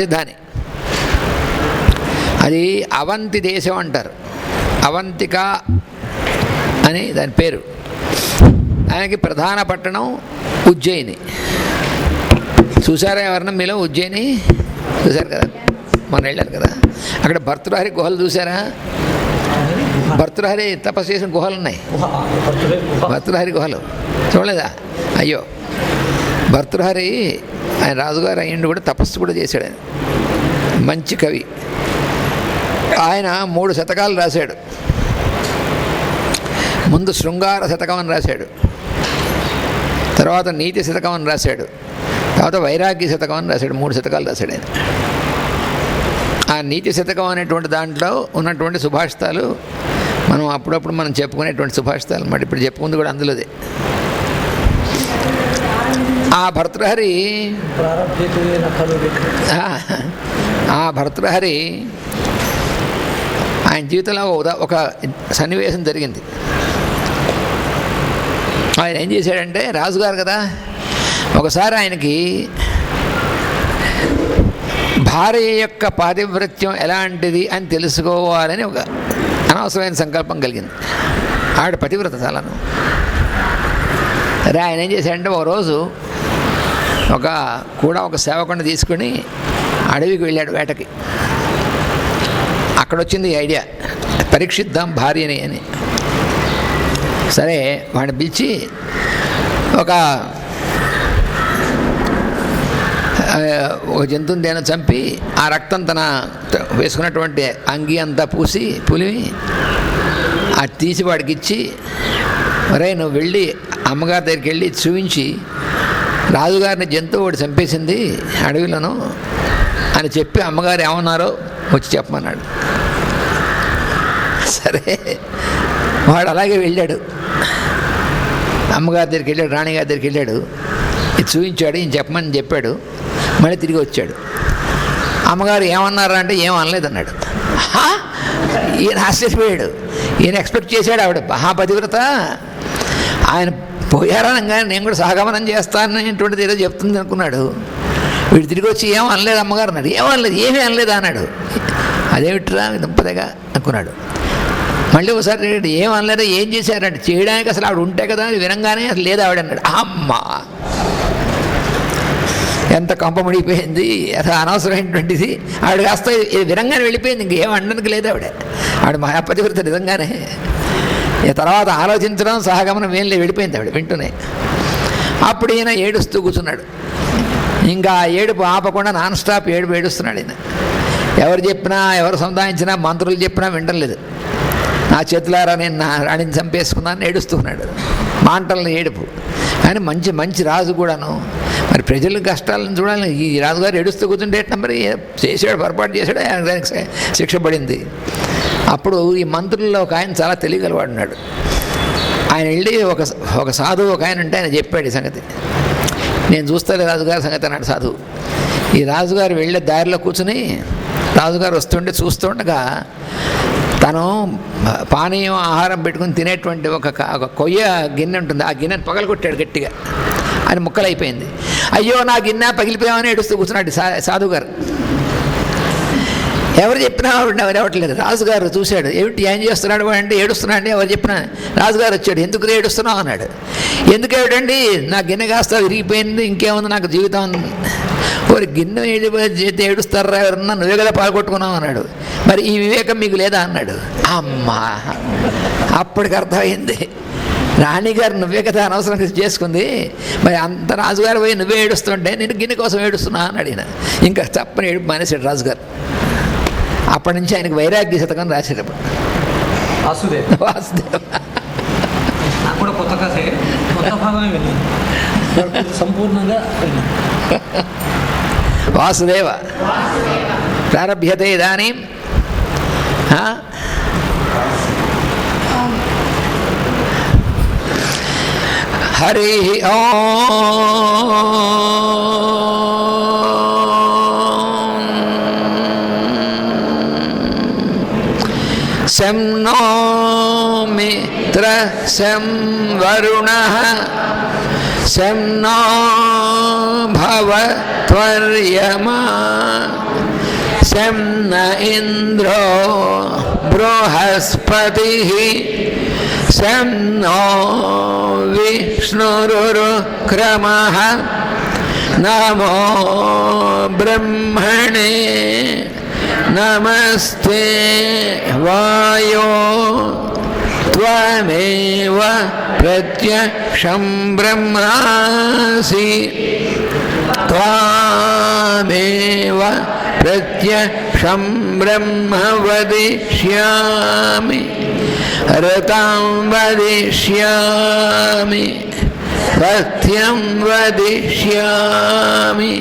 రాజధాని. అది అవంతి దేశం అంటారు. అవంతిక అని దాని పేరు. ఆయనకి ప్రధాన పట్టణం ఉజ్జయిని. చూసారా ఎవరన్నా మీలో ఉజ్జయిని? చూశారు కదా, మొన్న వెళ్ళారు కదా. అక్కడ భర్తృహరి గుహలు చూసారా? భర్తృహరి తపస్సు చేసిన గుహలు ఉన్నాయి. భర్తృహరి గుహలు చూడలేదా? అయ్యో, భర్తృహరి ఆయన రాజుగారు అయ్యిండు కూడా తపస్సు కూడా చేశాడు. ఆయన మంచి కవి. ఆయన 3 శతకాలు రాశాడు. ముందు శృంగార శతకం అని రాశాడు, తర్వాత నీతి శతకం అని రాశాడు, తర్వాత వైరాగ్య శతకం అని రాశాడు. 3 శతకాలు రాశాడు ఆయన. ఆ నీతి శతకం అనేటువంటి దాంట్లో ఉన్నటువంటి సుభాషితాలు మనం అప్పుడప్పుడు మనం చెప్పుకునేటువంటి సుభాషితాలు అన్నమాట. ఇప్పుడు చెప్పుకుంది కూడా అందులోదే. ఆ భర్తృహరి ఆయన జీవితంలో ఒక సన్నివేశం జరిగింది. ఆయన ఏం చేశాడంటే, రాజుగారు కదా, ఒకసారి ఆయనకి భార్య యొక్క పాతివ్రత్యం ఎలాంటిది అని తెలుసుకోవాలని ఒక అనవసరమైన సంకల్పం కలిగింది. ఆవిడ పతివ్రత చాలాను. అరే ఆయన ఏం చేశాడంటే, ఒక రోజు ఒక సేవకుని తీసుకుని అడవికి వెళ్ళాడు వేటకి. అక్కడ వచ్చింది ఈ ఐడియా, పరీక్షిద్దాం భార్యని అని. సరే వాడిని పిలిచి ఒక జంతువుని దేని చంపి ఆ రక్తం తన వేసుకున్నటువంటి అంగి అంతా పులిమి అది తీసి వాడికి ఇచ్చి, మరే నువ్వు వెళ్ళి అమ్మగారి దగ్గరికి వెళ్ళి చూపించి రాజుగారిని జంతువు వాడు చంపేసింది అడవిలోను అని చెప్పి అమ్మగారు ఏమన్నారో వచ్చి చెప్పమన్నాడు. సరే వాడు అలాగే వెళ్ళాడు, అమ్మగారి దగ్గరికి వెళ్ళాడు, రాణిగారి దగ్గరికి వెళ్ళాడు, ఇది చూపించాడు, ఈయన చెప్పమని చెప్పాడు. మళ్ళీ తిరిగి వచ్చాడు. అమ్మగారు ఏమన్నారా అంటే ఏం అనలేదన్నాడు. ఈయన ఆశ్చర్యపోయాడు. ఈయన ఎక్స్పెక్ట్ చేశాడు ఆవిడ మహాపతివ్రత, ఆయన పోయారనగానే నేను కూడా సహగమనం చేస్తాననేటువంటిది ఏదో చెప్తుంది అనుకున్నాడు. వీడు తిరిగి వచ్చి ఏం అనలేదు అమ్మగారు అన్నాడు. ఏమనలేదు, ఏమీ అనలేదు అన్నాడు. అదేమిట్రా దుంపదేగా అనుకున్నాడు. మళ్ళీ ఒకసారి ఏం అనలేదా, ఏం చేశారంటే చేయడానికి అసలు ఆవిడ ఉంటే కదా అని వినంగానే అసలు లేదు ఆవిడ అన్నాడు. అమ్మ ఎంత కంప ముడిపోయింది, అసలు అనవసరమైనటువంటిది. ఆవిడ కాస్త వినంగానే వెళ్ళిపోయింది, ఇంకేం అనడానికి లేదు ఆవిడ మహాపతివ్రత నిజంగానే. తర్వాత ఆలోచించడం సహగమనం ఏం లేదు, వెళ్ళిపోయింది ఆవిడ వింటూనే. అప్పుడు ఈయన ఏడుస్తూ కూర్చున్నాడు. ఇంకా ఏడుపు ఆపకుండా నాన్ స్టాప్ ఏడుస్తున్నాడు ఈయన. ఎవరు చెప్పినా, ఎవరు సంధానించినా, మంత్రులు చెప్పినా వింటలేదు. నా చేతులారా నేను నా రాణిని చంపేసుకున్నాను ఏడుస్తున్నాడు. మాంటలను ఏడుపు. కానీ మంచి రాజు కూడాను. మరి ప్రజల కష్టాలను చూడాలి. ఈ రాజుగారు ఏడుస్తూ కూర్చుంటే మరి చేసాడు, పొరపాటు చేశాడు, దానికి శిక్ష పడింది. అప్పుడు ఈ మంత్రుల్లో ఒక ఆయన చాలా తెలియగలవాడున్నాడు. ఆయన వెళ్ళి ఒక సాధువు ఒక ఆయన ఉంటే ఆయన చెప్పాడు ఈ సంగతి. నేను చూస్తాను రాజుగారి సంగతి అన్నాడు సాధువు. ఈ రాజుగారు వెళ్ళే దారిలో కూర్చుని రాజుగారు వస్తుంటే చూస్తుండగా తను పానీయం ఆహారం పెట్టుకుని తినేటువంటి ఒక కొయ్య గిన్నె ఉంటుంది, ఆ గిన్నెను పగలగొట్టాడు గట్టిగా. అది ముక్కలైపోయింది. అయ్యో నా గిన్నె పగిలిపోయామని ఏడుస్తూ కూర్చున్నాడు సాధుగారు. ఎవరు చెప్పినా ఎవరు ఇవ్వట్లేదు. రాజుగారు చూశాడు, ఏమిటి ఏం చేస్తున్నాడు అంటే ఏడుస్తున్నాడు. ఎవరు చెప్పినా రాజుగారు వచ్చాడు. ఎందుకు ఏడుస్తున్నావు అన్నాడు. ఎందుకు ఏమిటండి, నా గిన్నె కాస్త విరిగిపోయింది, ఇంకేముంది నాకు జీవితం. ఓరి గిన్నె చేతి ఏడుస్తారా ఎవరన్నా, నువ్వే కదా పాల్గొట్టుకున్నావు అన్నాడు. మరి ఈ వివేకం మీకు లేదా అన్నాడు. అమ్మా అప్పటికి అర్థమైంది, రాణిగారు నువ్వే కదా అనవసరం చేసుకుంది, మరి అంత రాజుగారు పోయి నువ్వే ఏడుస్తుంటే నేను గిన్నె కోసం ఏడుస్తున్నా అని అడిగిన. ఇంకా తప్పని ఏడుపు మానేశాడు రాజుగారు. అప్పటి నుంచి ఆయనకు వైరాగ్య శతకం రాసేటప్పుడు వాసుదేవ వాసుదేవ ప్రారభ్యతే ఇదానీం. హరి శం నో మిత్ర శం వరుణః శం నో భవత్వర్యమా శం న ఇంద్రో బృహస్పతిః శం నో విష్ణురుక్రమః నమో బ్రహ్మణే నమస్తే వాయో త్వమేవ ప్రత్యక్షం బ్రహ్మాసి త్వమేవ ప్రత్యక్షం బ్రహ్మ వదిష్యామి ఋతం వదిష్యామి సత్యం వదిష్యామి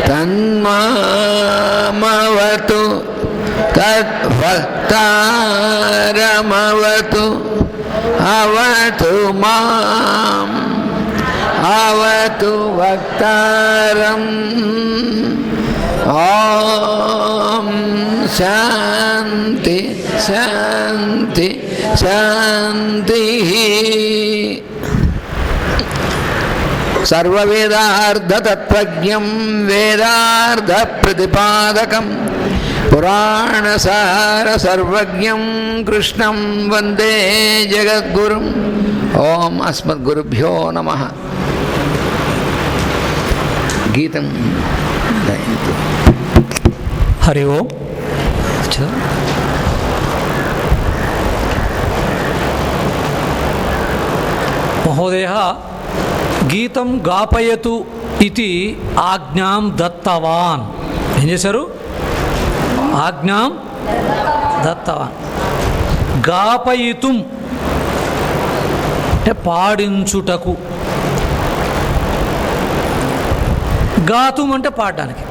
తన్మామవతు తద్భక్తారమవతు అవతు మాం అవతు భక్తారం. ఓం శాంతి శాంతి శాంతి. సర్వవేదార్థతత్వజ్ఞం వేదార్థప్రతిపాదకం పురాణసార సర్వజ్ఞం కృష్ణం వందే జగద్గురుం. ఓం అస్మద్గురుభ్యో నమః. గీతం హరి ఓం. మహోదయ గీతం గాపయతు ఇది ఆజ్ఞాం దత్తవాన్. ఏం చేశారు? ఆజ్ఞాం దత్తవాన్. గాపయితుం అంటే పాడించుటకు, గాతుం అంటే పాడడానికి,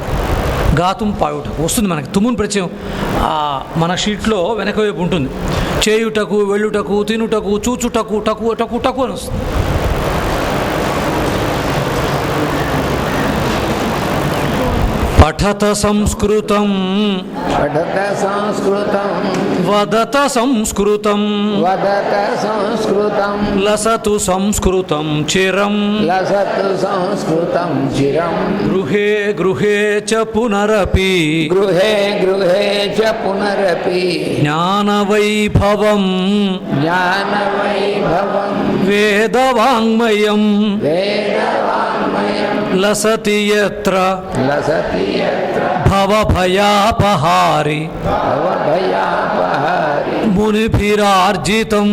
గాతుం పాడుటకు వస్తుంది మనకి. తుమ్ముని ప్రత్యయం మన షీట్లో వెనక వైపు ఉంటుంది. చేయుటకు, వెళ్ళుటకు, తినుటకు, చూచుటకు, టకు టకు టకు అని వస్తుంది. పఠత సంస్కృతం పఠత సంస్కృతం వదత సంస్కృతం వదత సంస్కృతం లసతు సంస్కృతం చిరం లసతు సంస్కృతం చిరం. గృహే గృహే చ పునరపి గృహే గృహే చ పునరపి జ్ఞానవైభవం జ్ఞానవైభవం వేదవాङ्मयం వేదవాङ्मయం లసతి యత్ర లసతి యత్ర భవభయాపహారి భవభయాపహారి మునిభిరార్జితం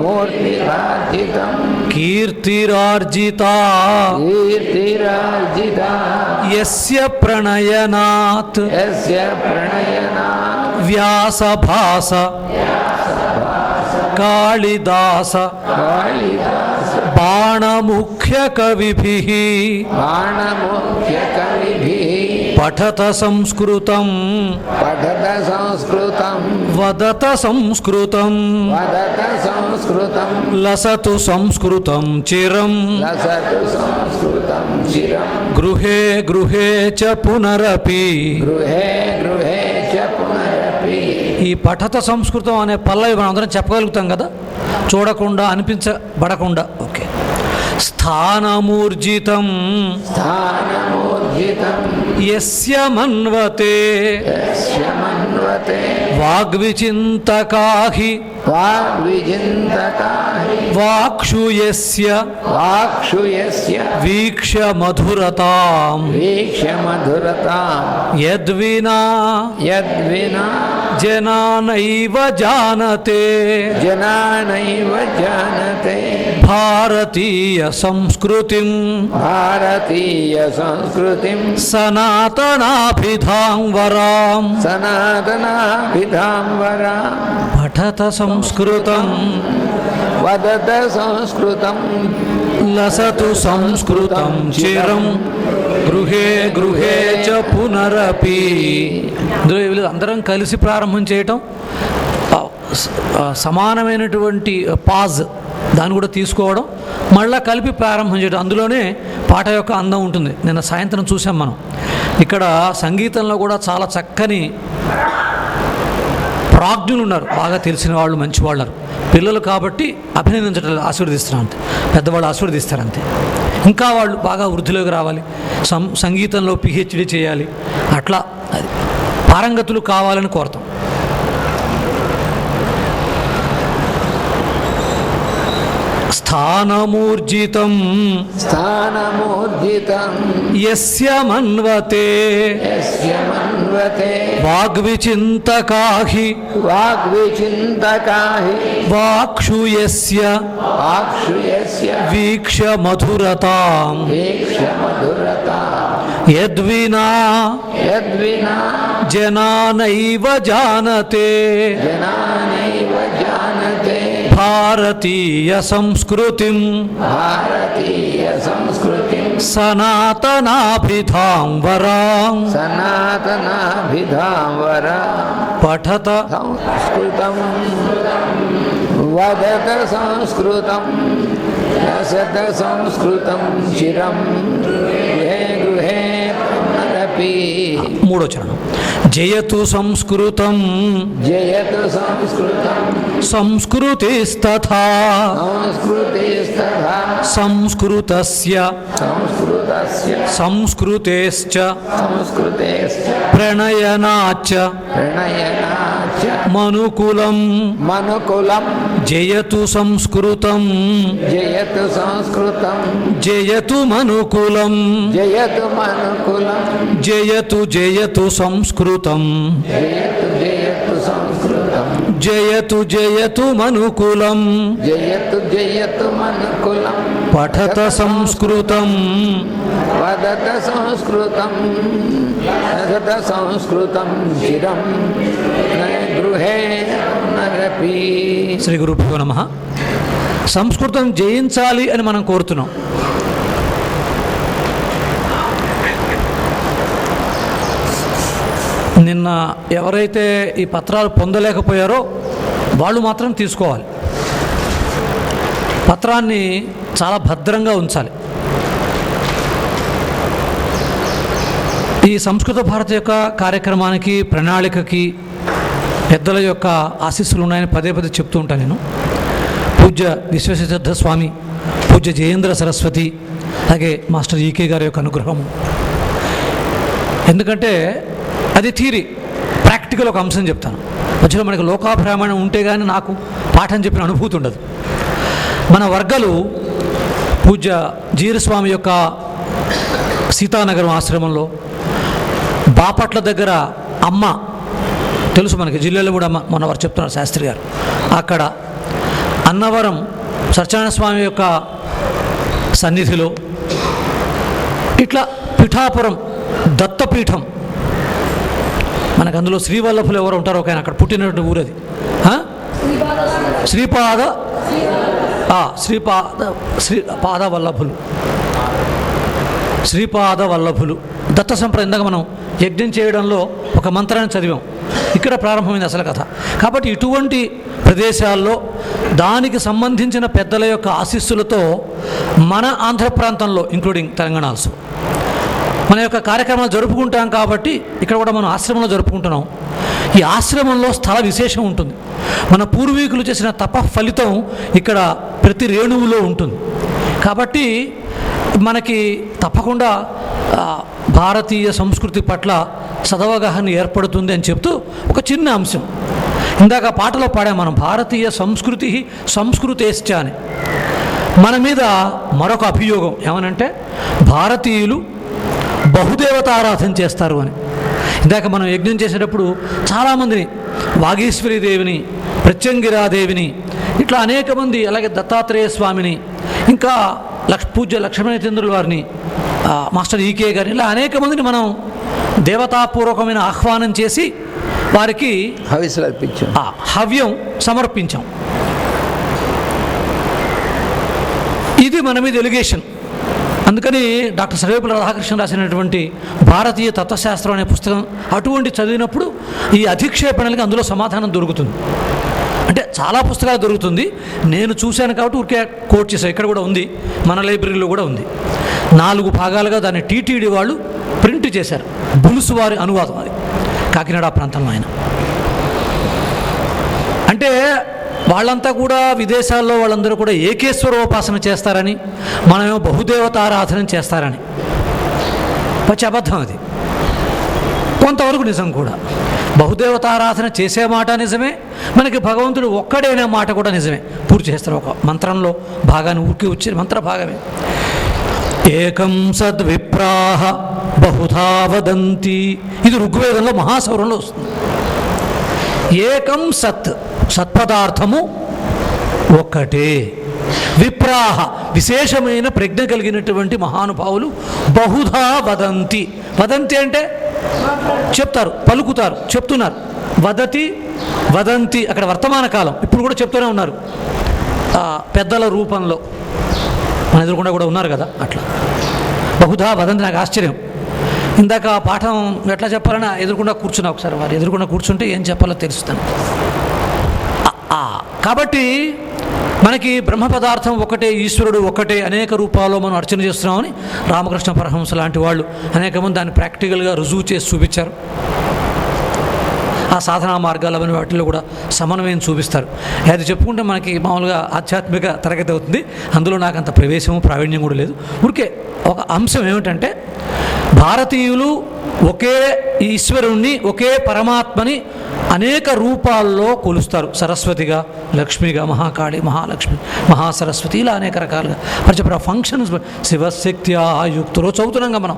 మూర్తిరార్జితం కీర్తిరార్జితా కీర్తిరార్జితా యస్య ప్రణయనాత్ యస్య ప్రణయనాత్ వ్యాసభాస కాళిదాస కాళిదాస బాణముఖ్య కవిభిః బాణముఖ్య కవిభిః పఠత సంస్కృతం పఠత సంస్కృతం వదత సంస్కృతం వదత సంస్కృతం లసతు సంస్కృతం చిరం లసతు సంస్కృతం చిరం. గృహే గృహే చ పునరపి. గృహే గృహే చ పునరపి. ఈ పఠత సంస్కృతం అనే పల్లవి మనం అందరం చెప్పగలుగుతాం కదా, చూడకుండా అనిపించబడకుండా. ఓకే. స్థానమూర్జితం స్థానమూర్జితం యస్య మన్వతే యస్య మన్వతే వాగ్విచింతకాహి వాగ్విచింతకాహి వాక్షు యస్య వాక్షు యస్య వీక్ష్య మధురతాం వీక్ష్య మధురతాం యద్వినా యద్వినా జనానైవ జానతే జనానైవ జానతే భారతీయ సంస్కృతిం భారతీయ సంస్కృతిం సనాతనాభిధాం వరాం సనాతనాభిధాం వరాం. పఠత సంస్కృతం వదత సంస్కృతం లసతు సంస్కృతం చిరం గృహే గృహే చ పునరపి. ఇందులో వీళ్ళు అందరం కలిసి ప్రారంభం చేయటం, సమానమైనటువంటి పాజ్ దాన్ని కూడా తీసుకోవడం, మళ్ళీ కలిపి ప్రారంభం చేయడం, అందులోనే పాట యొక్క అందం ఉంటుంది. నిన్న సాయంత్రం చూసాం మనం. ఇక్కడ సంగీతంలో కూడా చాలా చక్కని ప్రాజ్ఞులు ఉన్నారు, బాగా తెలిసిన వాళ్ళు, మంచి వాళ్ళు. పిల్లలు కాబట్టి అభినందించడం, ఆశీర్వదిస్తున్నారు అంతే, పెద్దవాళ్ళు ఆశీర్వదిస్తారు అంతే. ఇంకా వాళ్ళు బాగా వృద్ధిలోకి రావాలి, సంగీతంలో పిహెచ్డి చేయాలి, అట్లా అది పారంగతులు కావాలని కోరతాం. స్థానమూర్జితం యస్య మన్వతే వాగ్విచింతకాహి వాక్షు యస్య వీక్ష మధురతాం యద్వినా జనానైవ జానతే భారతీయ సంస్కృతిం సనాతనాభిధాం వరాం పఠత సంస్కృతం వదత సంస్కృతం రసత సంస్కృతం చిరం గృహే గృహే పునరపి. మూడో చరణం. జయతు సంస్కృతం జయతు సంస్కృతం సంస్కృతిస్తథా సంస్కృతిస్తథా సంస్కృతస్య సంస్కృతస్య సంస్కృతేశ్చ సంస్కృతేశ్చ ప్రణయనాచ్చ ప్రణయనాచ్చ మనుకులం మనుకులం జయతు సంస్కృతం జయతు సంస్కృతం జయతు మనుకులం జయతు మనుకులం జయతు జయతు సంస్కృతం జయతు జయతు సంస్కృతం జయతు జయతు మనుకులం జయతు జయతు మనుకులం పఠత సంస్కృతం వదత సంస్కృతం వదత సంస్కృతం చిరం గృహే నరపి. శ్రీ గురుభ్యో నమః. సంస్కృతం జయించాలి అని మనం కోరుతున్నాం. నిన్న ఎవరైతే ఈ పత్రాలు పొందలేకపోయారో వాళ్ళు మాత్రం తీసుకోవాలి. పత్రాన్ని చాలా భద్రంగా ఉంచాలి. ఈ సంస్కృత భారతి యొక్క కార్యక్రమానికి, ప్రణాళికకి పెద్దల యొక్క ఆశీస్సులు ఉన్నాయని పదే పదే చెప్తూ ఉంటాను నేను. పూజ్య విశ్వేశ్వర స్వామి, పూజ్య జయేంద్ర సరస్వతి, అలాగే మాస్టర్ ఈకే గారి యొక్క అనుగ్రహము. ఎందుకంటే అది థియరీ, ప్రాక్టికల్ ఒక అంశం చెప్తాను. మధ్యలో మనకి లోకాభిరామాయణం ఉంటే కానీ నాకు పాఠం చెప్పిన అనుభూతి ఉండదు. మన వర్గాలు పూజ్య జీరస్వామి యొక్క సీతానగరం ఆశ్రమంలో, బాపట్ల దగ్గర అమ్మ తెలుసు మనకి, జిల్లాలో కూడా అమ్మ మొన్న వారు చెప్తున్నారు శాస్త్రి గారు, అక్కడ అన్నవరం సత్యనారాయణ స్వామి యొక్క సన్నిధిలో, ఇట్లా పిఠాపురం దత్తపీఠం, మనకు అందులో శ్రీవల్లభులు ఎవరు ఉంటారో ఒక ఆయన అక్కడ పుట్టినటువంటి ఊరది, శ్రీపాద వల్లభులు, శ్రీపాద వల్లభులు దత్త సంప్రదాయం. ఇందాక మనం యజ్ఞం చేయడంలో ఒక మంత్రాన్ని చదివాం, ఇక్కడ ప్రారంభమైంది అసలు కథ. కాబట్టి ఇటువంటి ప్రదేశాల్లో దానికి సంబంధించిన పెద్దల యొక్క ఆశీస్సులతో మన ఆంధ్ర ప్రాంతంలో, ఇంక్లూడింగ్ తెలంగాణ ఆల్సో, మన యొక్క కార్యక్రమాలు జరుపుకుంటాం. కాబట్టి ఇక్కడ కూడా మనం ఆశ్రమంలో జరుపుకుంటున్నాం. ఈ ఆశ్రమంలో స్థల విశేషం ఉంటుంది. మన పూర్వీకులు చేసిన తప ఫలితం ఇక్కడ ప్రతి రేణువులో ఉంటుంది. కాబట్టి మనకి తప్పకుండా భారతీయ సంస్కృతి పట్ల సదవగాహన ఏర్పడుతుంది అని చెప్తూ ఒక చిన్న అంశం. ఇందాక పాటలో పాడాం మనం, భారతీయ సంస్కృతి సంస్కృతేశ్చ అని. మన మీద మరొక అభియోగం ఏమనంటే భారతీయులు బహుదేవతారాధన చేస్తారు అని. ఇందాక మనం యజ్ఞం చేసేటప్పుడు చాలామందిని, వాగీశ్వరి దేవిని, ప్రత్యంగిరాదేవిని, ఇట్లా అనేక మంది, అలాగే దత్తాత్రేయ స్వామిని, ఇంకా పూజ్య లక్ష్మీచంద్రుల వారిని, మాస్టర్ ఈకే గారిని, ఇలా అనేక మందిని మనం దేవతాపూర్వకమైన ఆహ్వానం చేసి వారికి హవ్యం సమర్పించాం. ఇది మన మీద ఎలిగేషన్. అందుకని డాక్టర్ సర్వేపల్లి రాధాకృష్ణ రాసినటువంటి భారతీయ తత్వశాస్త్రం అనే పుస్తకం అటువంటి చదివినప్పుడు ఈ అధిక్షేపణలకి అందులో సమాధానం దొరుకుతుంది. అంటే చాలా పుస్తకాలు దొరుకుతుంది, నేను చూశాను కాబట్టి ఊరికే కోట్ చేశాను. ఇక్కడ కూడా ఉంది, మన లైబ్రరీలో కూడా ఉంది. 4 భాగాలుగా దాన్ని టీటీడీ వాళ్ళు ప్రింట్ చేశారు. బులుసు వారి అనువాదం అది, కాకినాడ ప్రాంతంలో ఆయన. అంటే వాళ్ళంతా కూడా విదేశాల్లో వాళ్ళందరూ కూడా ఏకేశ్వరోపాసన చేస్తారని, మనమేమో బహుదేవతారాధన చేస్తారని. పచ్చి అబద్ధం అది. కొంతవరకు నిజం కూడా. బహుదేవతారాధన చేసే మాట నిజమే, మనకి భగవంతుడు ఒక్కడేనే మాట కూడా నిజమే. పూర్తి చేస్తారు ఒక మంత్రంలో భాగాన్ని ఊరికి వచ్చే మంత్ర భాగమే. ఏకం సద్విప్రాహ బహుధా వదంతి, ఇది ఋగ్వేదంలో మహాసౌరంలో వస్తుంది. ఏకం సత్, సత్పదార్థము ఒక్కటే. విప్రాహ, విశేషమైన ప్రజ్ఞ కలిగినటువంటి మహానుభావులు బహుధా వదంతి. వదంతి అంటే చెప్తారు, పలుకుతారు, చెప్తున్నారు. వదతి వదంతి అక్కడ వర్తమాన కాలం, ఇప్పుడు కూడా చెప్తూనే ఉన్నారు పెద్దల రూపంలో, మన ఎదురుకుండా కూడా ఉన్నారు కదా. అట్లా బహుధా వదంతి. నాకు ఆశ్చర్యం, ఇందాక పాఠం ఎట్లా చెప్పాలని ఎదురుకుండా కూర్చున్నా. ఒకసారి వారు ఎదురుకుండా కూర్చుంటే ఏం చెప్పాలో తెలుస్తాను. కాబట్టి మనకి బ్రహ్మ పదార్థం ఒకటే, ఈశ్వరుడు ఒకటే, అనేక రూపాల్లో మనం అర్చన చేస్తున్నామని రామకృష్ణ పరమహంస లాంటి వాళ్ళు అనేక మంది దాన్ని ప్రాక్టికల్గా రుజువు చేసి చూపించారు. ఆ సాధనా మార్గాలు అవన్నీ వాటిల్లో కూడా సమన్వయం చూపిస్తారు. అది చెప్పుకుంటే మనకి మామూలుగా ఆధ్యాత్మిక తరగతి అవుతుంది. అందులో నాకు అంత ప్రవేశము ప్రావీణ్యం కూడా లేదు. ఊరికే ఒక అంశం ఏమిటంటే, భారతీయులు ఒకే ఈశ్వరుణ్ణి, ఒకే పరమాత్మని అనేక రూపాల్లో కొలుస్తారు. సరస్వతిగా, లక్ష్మిగా, మహాకాళి, మహాలక్ష్మి, మహాసరస్వతి, ఇలా అనేక రకాలుగా మరి చెప్పారు. ఫంక్షన్స్ శివశక్తి ఆయుక్తులో చదువుతున్నాంగా మనం.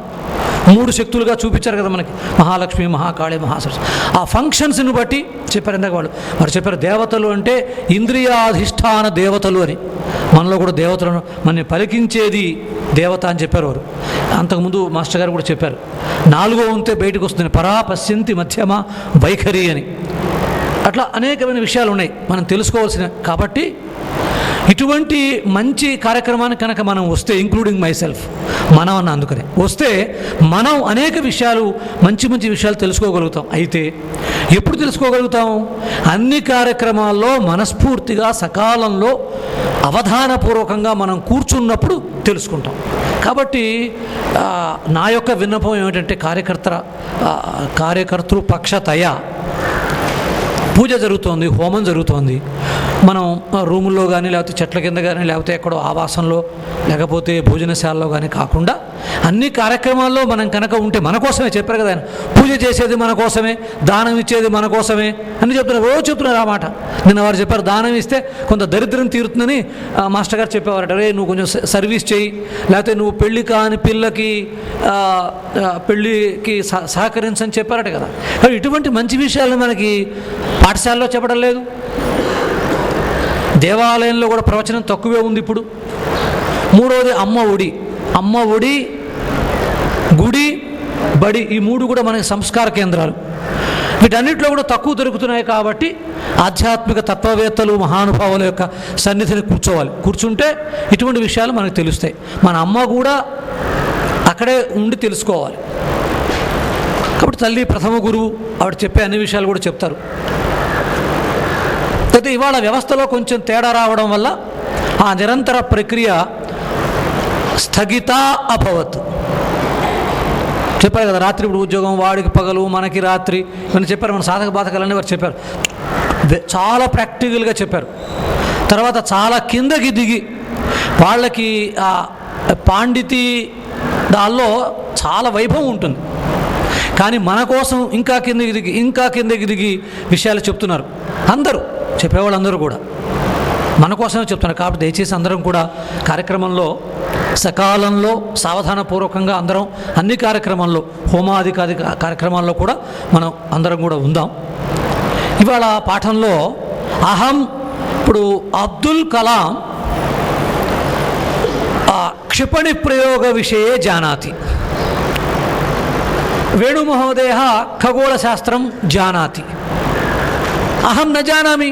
3 శక్తులుగా చూపించారు కదా మనకి, మహాలక్ష్మి, మహాకాళి, మహాసరస్వతి. ఆ ఫంక్షన్స్ని బట్టి చెప్పారు ఇందాక వాళ్ళు. మరి చెప్పారు దేవతలు అంటే ఇంద్రియాధిష్టాన దేవతలు అని. మనలో కూడా దేవతలను మనని పలికించేది దేవత అని చెప్పారు వారు. అంతకుముందు మాస్టర్ గారు కూడా చెప్పారు, 4వ వంతే బయటకు వస్తుంది, పరా పశ్యంతి మధ్యమ వైఖరి అని. అట్లా అనేకమైన విషయాలు ఉన్నాయి మనం తెలుసుకోవాల్సిన. కాబట్టి ఇటువంటి మంచి కార్యక్రమానికి కనుక మనం వస్తే, ఇంక్లూడింగ్ మై సెల్ఫ్, మనం అన్న అందుకనే వస్తే మనం అనేక విషయాలు, మంచి మంచి విషయాలు తెలుసుకోగలుగుతాం. అయితే ఎప్పుడు తెలుసుకోగలుగుతాం? అన్ని కార్యక్రమాల్లో మనస్ఫూర్తిగా సకాలంలో అవధానపూర్వకంగా మనం కూర్చున్నప్పుడు తెలుసుకుంటాం. కాబట్టి నా యొక్క విన్నపం ఏమిటంటే, కార్యకర్తృ పక్షతయ పూజ జరుగుతోంది, హోమం జరుగుతోంది, మనం రూముల్లో కానీ, లేకపోతే చెట్ల కింద కానీ, లేకపోతే ఎక్కడో ఆవాసంలో, లేకపోతే భోజనశాలలో కానీ కాకుండా అన్ని కార్యక్రమాల్లో మనం కనుక ఉంటే, మన కోసమే చెప్పారు కదా ఆయన, పూజ చేసేది మన కోసమే, దానం ఇచ్చేది మన కోసమే అని చెప్తున్నారు. రోజు చెప్తున్నారు ఆ మాట. నిన్న వారు చెప్పారు, దానం ఇస్తే కొంత దరిద్రం తీరుతుందని మాస్టర్ గారు చెప్పేవారట. రే నువ్వు కొంచెం సర్వీస్ చేయి, లేకపోతే నువ్వు పెళ్ళి కాని పిల్లకి పెళ్ళికి సహకరించని చెప్పారట కదా. ఇటువంటి మంచి విషయాలు మనకి పాఠశాలలో చెప్పడం లేదు. దేవాలయంలో కూడా ప్రవచనం తక్కువే ఉంది ఇప్పుడు. 3వది అమ్మ ఒడి. అమ్మ ఒడి, గుడి, బడి, ఈ 3 కూడా మనకి సంస్కార కేంద్రాలు. వీటన్నిటిలో కూడా తక్కువ దొరుకుతున్నాయి. కాబట్టి ఆధ్యాత్మిక తత్వవేత్తలు, మహానుభావుల యొక్క సన్నిధిని కూర్చుంటే ఇటువంటి విషయాలు మనకు తెలుస్తాయి. మన అమ్మ కూడా అక్కడే ఉండి తెలుసుకోవాలి. కాబట్టి తల్లి ప్రథమ గురువు, ఆవిడ చెప్పే అన్ని విషయాలు కూడా చెప్తారు. అయితే ఇవాళ వ్యవస్థలో కొంచెం తేడా రావడం వల్ల ఆ నిరంతర ప్రక్రియ స్థగిత అభవత్. చెప్పారు కదా, రాత్రి ఇప్పుడు ఉద్యోగం, వాడికి పగలు, మనకి రాత్రి, ఇవన్నీ చెప్పారు. మన సాధక బాధకాలన్నీ వారు చెప్పారు, చాలా ప్రాక్టికల్గా చెప్పారు. తర్వాత చాలా కిందకి దిగి వాళ్ళకి ఆ పాండితి దానిలో చాలా వైభవం ఉంటుంది. కానీ మన కోసం ఇంకా కిందకి దిగి విషయాలు చెప్తున్నారు. అందరూ చెప్పేవాళ్ళందరూ కూడా మన కోసమే చెప్తున్నారు. కాబట్టి దయచేసి అందరం కూడా కార్యక్రమంలో సకాలంలో సావధానపూర్వకంగా అందరం అన్ని కార్యక్రమాల్లో, హోమాది కార్యక్రమాల్లో కూడా మనం అందరం కూడా ఉందాం. ఇవాళ పాఠంలో ఇప్పుడు అబ్దుల్ కలాం క్షిపణి ప్రయోగ విషయే జానాతి, వేణుమహోదయ ఖగోళశాస్త్రం జానాతి, అహం న జానామి.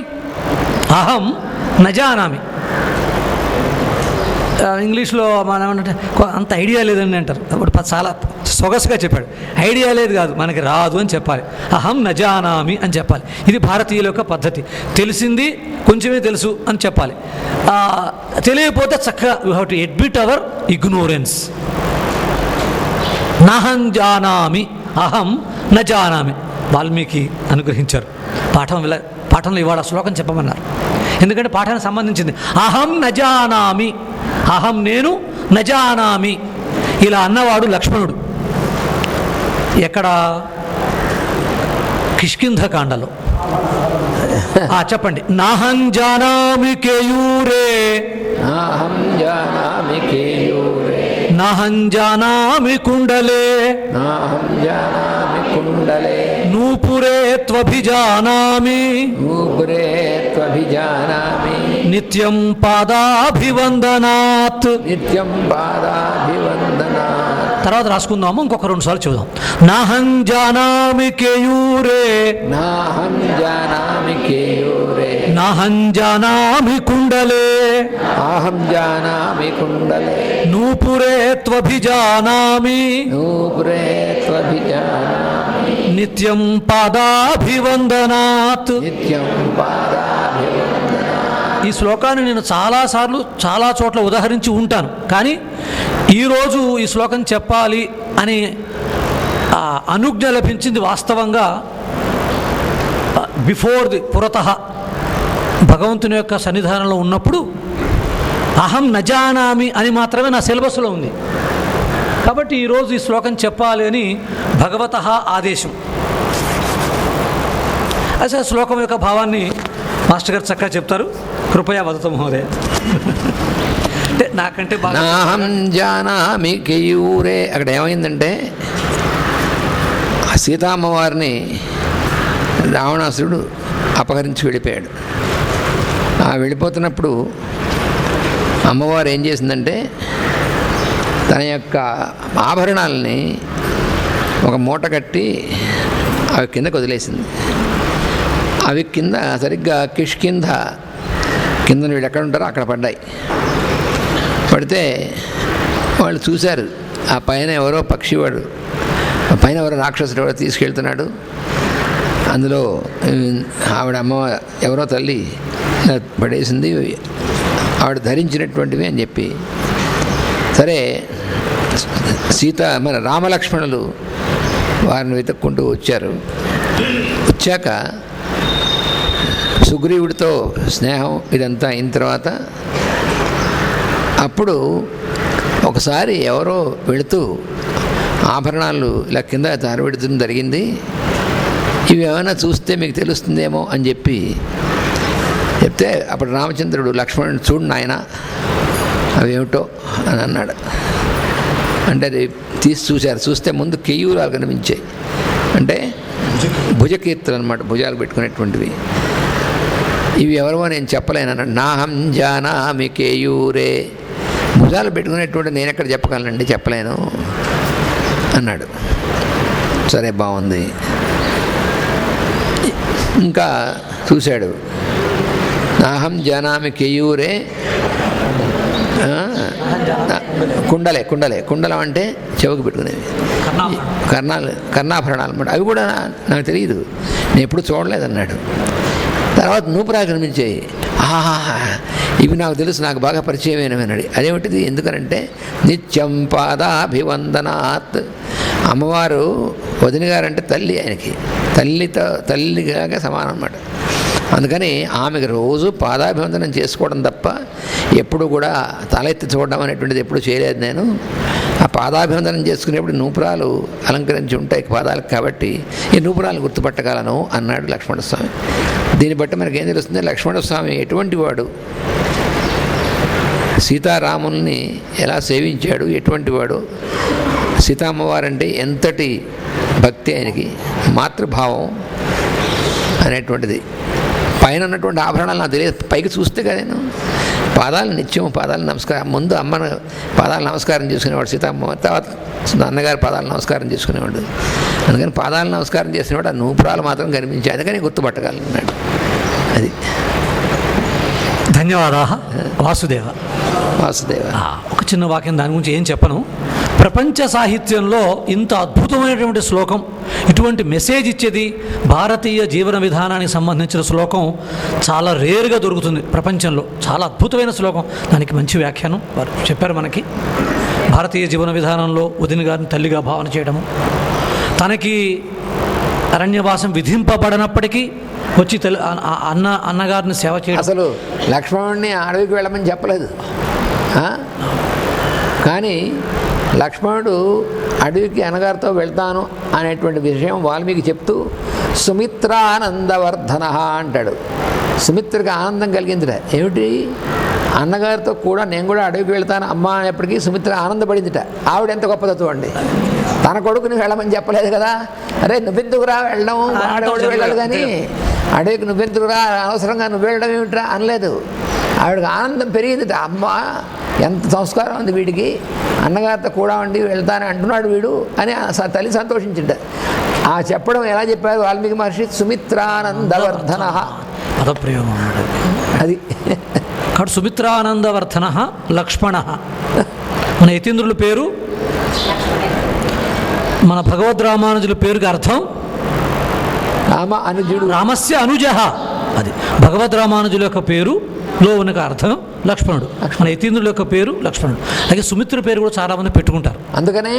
ఇంగ్లీష్లో మనం ఏమంటే అంత ఐడియా లేదని అంటారు. అప్పుడు చాలా సొగసుగా చెప్పాడు. ఐడియా లేదు కాదు, మనకి రాదు అని చెప్పాలి. అహం న జానామి అని చెప్పాలి. ఇది భారతీయుల యొక్క పద్ధతి. తెలిసింది కొంచెమే తెలుసు అని చెప్పాలి. తెలియకపోతే చక్కగా you have to admit our ignorance. నహం జానామి, అహం న జానామి. వాల్మీకి అనుగ్రహించారు. పాఠంలో ఇవాళ శ్లోకం చెప్పమన్నారు. ఎందుకంటే పాఠానికి సంబంధించింది. అహం నజానామి, అహం నేను, నజానామి ఇలా అన్నవాడు లక్ష్మణుడు. ఎక్కడ కిష్కింధకాండలో. చెప్పండి. నాహం జానామి కేయూరే, నాహం జానామి కేయూరే, నాహం జానామి కుండలే, నాహం జానామి కుండలే, నూపురే త్వభిజానామి, నూపురే త్వభిజానామి, నిత్యం పాదాభివందనాత్, నిత్యం పాదాభివందనాత్. తర్వాత రాసుకుందాము, ఇంకొక 2 సార్లు చూద్దాం. నాహం జానామి కేయూరే, నాహం జానామి కేయూరే, నాహం జానామి కుండలే, అహం జానామి కుండలే, నూపురే త్వభిజానామి, నూపురే త్వభిజానామి, నిత్యం పాదాభివందనాత్. నిత్యం పాదాభివందనాత్. ఈ శ్లోకాన్ని నేను చాలాసార్లు చాలా చోట్ల ఉదహరించి ఉంటాను, కానీ ఈరోజు ఈ శ్లోకం చెప్పాలి అని అనుజ్ఞ లభించింది వాస్తవంగా పురతః భగవంతుని యొక్క సన్నిధానంలో ఉన్నప్పుడు. అహం నజానామి అని మాత్రమే నా సిలబస్లో ఉంది, కాబట్టి ఈరోజు ఈ శ్లోకం చెప్పాలి అని భగవతః ఆదేశం. అసలు శ్లోకం యొక్క భావాన్ని మాస్టర్ గారు చక్కగా చెప్తారు. కృపయా వదతు మహోదయ. అంటే నాకంటే బాగా నాహం జానామి కేయూరే. అక్కడ ఏమైందంటే సీతామ్మవారిని రావణాసురుడు అపహరించి వెళ్ళిపోయాడు. వెళ్ళిపోతున్నప్పుడు అమ్మవారు ఏం చేసిందంటే తన యొక్క ఆభరణాలని ఒక మూట కట్టి అవి కిందకు వదిలేసింది. అవి కింద సరిగ్గా కిష్కింధ కింద వీళ్ళు ఎక్కడ ఉంటారో అక్కడ పడ్డాయి. పడితే వాళ్ళు చూశారు, ఆ పైన ఎవరో పక్షివాడు, పైన ఎవరో రాక్షసుడు ఎవరో తీసుకెళ్తున్నాడు. అందులో ఆవిడ అమ్మ ఎవరో తల్లి పడేసింది, ఆవిడ ధరించినటువంటివి అని చెప్పి. సరే మన రామలక్ష్మణులు వారిని వెతుక్కుంటూ వచ్చారు. వచ్చాక సుగ్రీవుడితో స్నేహం ఇదంతా అయిన తర్వాత అప్పుడు ఒకసారి ఎవరో వెళుతూ ఆభరణాలు ఇలా కింద జారబెడుతుంది జరిగింది, ఇవి ఏమైనా చూస్తే మీకు తెలుస్తుందేమో అని చెప్పి చెప్తే అప్పుడు రామచంద్రుడు లక్ష్మణుడు చూడు నాయన అవేమిటో అని అన్నాడు. అంటే అది తీసి చూశారు. చూస్తే ముందు కేయూరాలు కనిపించాయి, అంటే భుజకీర్తులు అనమాట, భుజాలు పెట్టుకునేటువంటివి. ఇవి ఎవరో నేను చెప్పలేను అన్నాడు. నాహం జానామి కేయూరే, భుజాలు పెట్టుకునేటువంటి నేను ఎక్కడ చెప్పగలనండి, చెప్పలేను అన్నాడు. సరే బాగుంది. ఇంకా చూశాడు. నాహం జానామి కేయూరే, కుండలే కుండలే కుండలం అంటే చెవుకు పెట్టుకునేవి కర్ణాభరణాలు అన్నమాట. అవి కూడా నాకు తెలియదు, నేను ఎప్పుడు చూడలేదన్నాడు. తర్వాత నూపురాలు కనిపించాయి. ఇవి నాకు తెలుసు, నాకు బాగా పరిచయమైనవి. అదేమిటిది? ఎందుకనంటే నిత్యం పాదాభివందనాత్. అమ్మవారు వదిన గారంటే తల్లి, ఆయనకి తల్లిగా సమానం అన్నమాట. అందుకని ఆమెకు రోజు పాదాభివందనం చేసుకోవడం తప్ప ఎప్పుడు కూడా తలెత్తి చూడడం అనేటువంటిది ఎప్పుడు చేయలేదు నేను. ఆ పాదాభివందనం చేసుకునేప్పుడు నూపురాలు అలంకరించి ఉంటాయి పాదాలకు, కాబట్టి ఈ నూపురాలు గుర్తుపట్టగలను అన్నాడు లక్ష్మణస్వామి. దీన్ని బట్టి మనకేం తెలుస్తుంది, లక్ష్మణస్వామి ఎటువంటి వాడు, సీతారాముల్ని ఎలా సేవించాడు, ఎటువంటి వాడు, సీతామ్మవారంటే ఎంతటి భక్తి ఆయనకి, మాతృభావం అనేటువంటిది. పైన ఉన్నటువంటి ఆభరణాలు నాకు తెలియదు, పైకి చూస్తే కదా నేను నిత్యం పాదాలు నమస్కారం, ముందు అమ్మను పాదాలు నమస్కారం చేసుకునేవాడు సీతమ్మ, తర్వాత నాన్నగారు పాదాలు నమస్కారం చేసుకునేవాడు. అందుకని పాదాలు నమస్కారం చేసినవాడు ఆ నూపురాలు మాత్రం కనిపించాయి, అందుకని గుర్తుపట్టగలన్నాడు. అది. ధన్యవాదాలు వాసుదేవ. ఒక చిన్న వాక్యం దాని గురించి ఏం చెప్పను. ప్రపంచ సాహిత్యంలో ఇంత అద్భుతమైనటువంటి శ్లోకం, ఇటువంటి మెసేజ్ ఇచ్చేది, భారతీయ జీవన విధానానికి సంబంధించిన శ్లోకం చాలా రేరుగా దొరుకుతుంది ప్రపంచంలో. చాలా అద్భుతమైన శ్లోకం, దానికి మంచి వ్యాఖ్యానం వారు చెప్పారు మనకి. భారతీయ జీవన విధానంలో వదిన గారిని తల్లిగా భావన చేయడము, తనకి అరణ్యవాసం విధింపబడినప్పటికీ వచ్చి అన్నగారిని సేవ చేయడం. అసలు లక్ష్మణుడిని అడవికి వెళ్ళమని చెప్పలేదు, కానీ లక్ష్మణుడు అడవికి అన్నగారితో వెళ్తాను అనేటువంటి విషయం వాల్మీకి చెప్తూ సుమిత్రానందవర్ధన అంటాడు. సుమిత్రకి ఆనందం కలిగిందిట. ఏమిటి, అన్నగారితో కూడా నేను కూడా అడవికి వెళ్తాను అమ్మా అనేప్పటికీ సుమిత్ర ఆనందపడిందిట. ఆవిడ ఎంత గొప్పదో చూడండి. తన కొడుకుని వెళ్ళమని చెప్పలేదు కదా, అరే నువ్వెందుకురా వెళ్ళడం, ఆడవాళ్ళు వెళ్ళాలి కానీ అడవికి నువ్వెందుకురా, అనవసరంగా నువ్వు వెళ్ళడం ఏమిట్రా అనలేదు. ఆవిడకి ఆనందం పెరిగిందిట. అమ్మ ఎంత సంస్కారం ఉంది వీడికి, అన్నగారితో కూడా ఉండి వెళ్తానని అంటున్నాడు వీడు అని తల్లి సంతోషించింట. ఆ చెప్పడం ఎలా చెప్పారు వాల్మీకి మహర్షి, సుమిత్రానందవర్ధన పదప్రయోగం అది. కాబట్టి సుమిత్రానందవర్ధన లక్ష్మణ. మన యతీంద్రుల పేరు, మన భగవద్ రామానుజుల పేరుకి అర్థం రామ అనుజుడు, రామస్య అనుజ. అది భగవద్ రామానుజుల యొక్క పేరులో ఉన్న అర్థం లక్ష్మణుడు. మన యతీంద్రుల యొక్క పేరు లక్ష్మణుడు. అలాగే సుమిత్ర పేరు కూడా చాలామంది పెట్టుకుంటారు. అందుకనే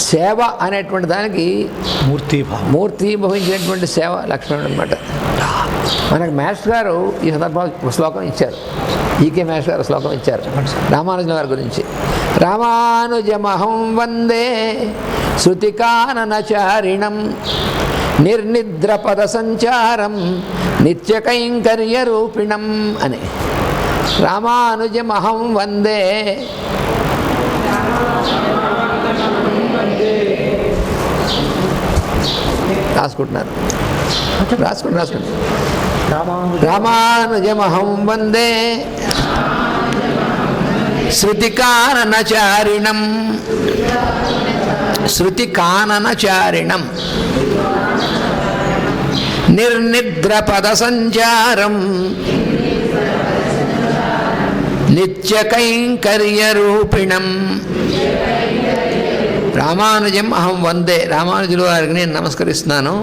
సేవ అనేటువంటి దానికి మూర్తి భవించినటువంటి సేవ లక్ష్మణుడు అనమాట. మనకు మాస్టర్ గారు ఈ సందర్భంలో శ్లోకం ఇచ్చారు. ఈకే మాస్టర్ గారు శ్లోకం ఇచ్చారు రామానుజుల గారి గురించి. రామానుజమహం వందే శృతికాననచారిణం నిర్నిద్రపద సంచారం నిత్యకైంకర్య రూపిణం అని. రామానుజమహం వందే, రాసుకుంటున్నారు, రాసుకోండి. రామానుజమహం వందే శృతికాననచారిణం, శృతికాననచారిణం నిర్నిద్రపద సంచారం నిత్యకైంకర్య రూపిణం. రామానుజం అహం వందే, రామానుజుల వారికి నేను నమస్కరిస్తున్నాను.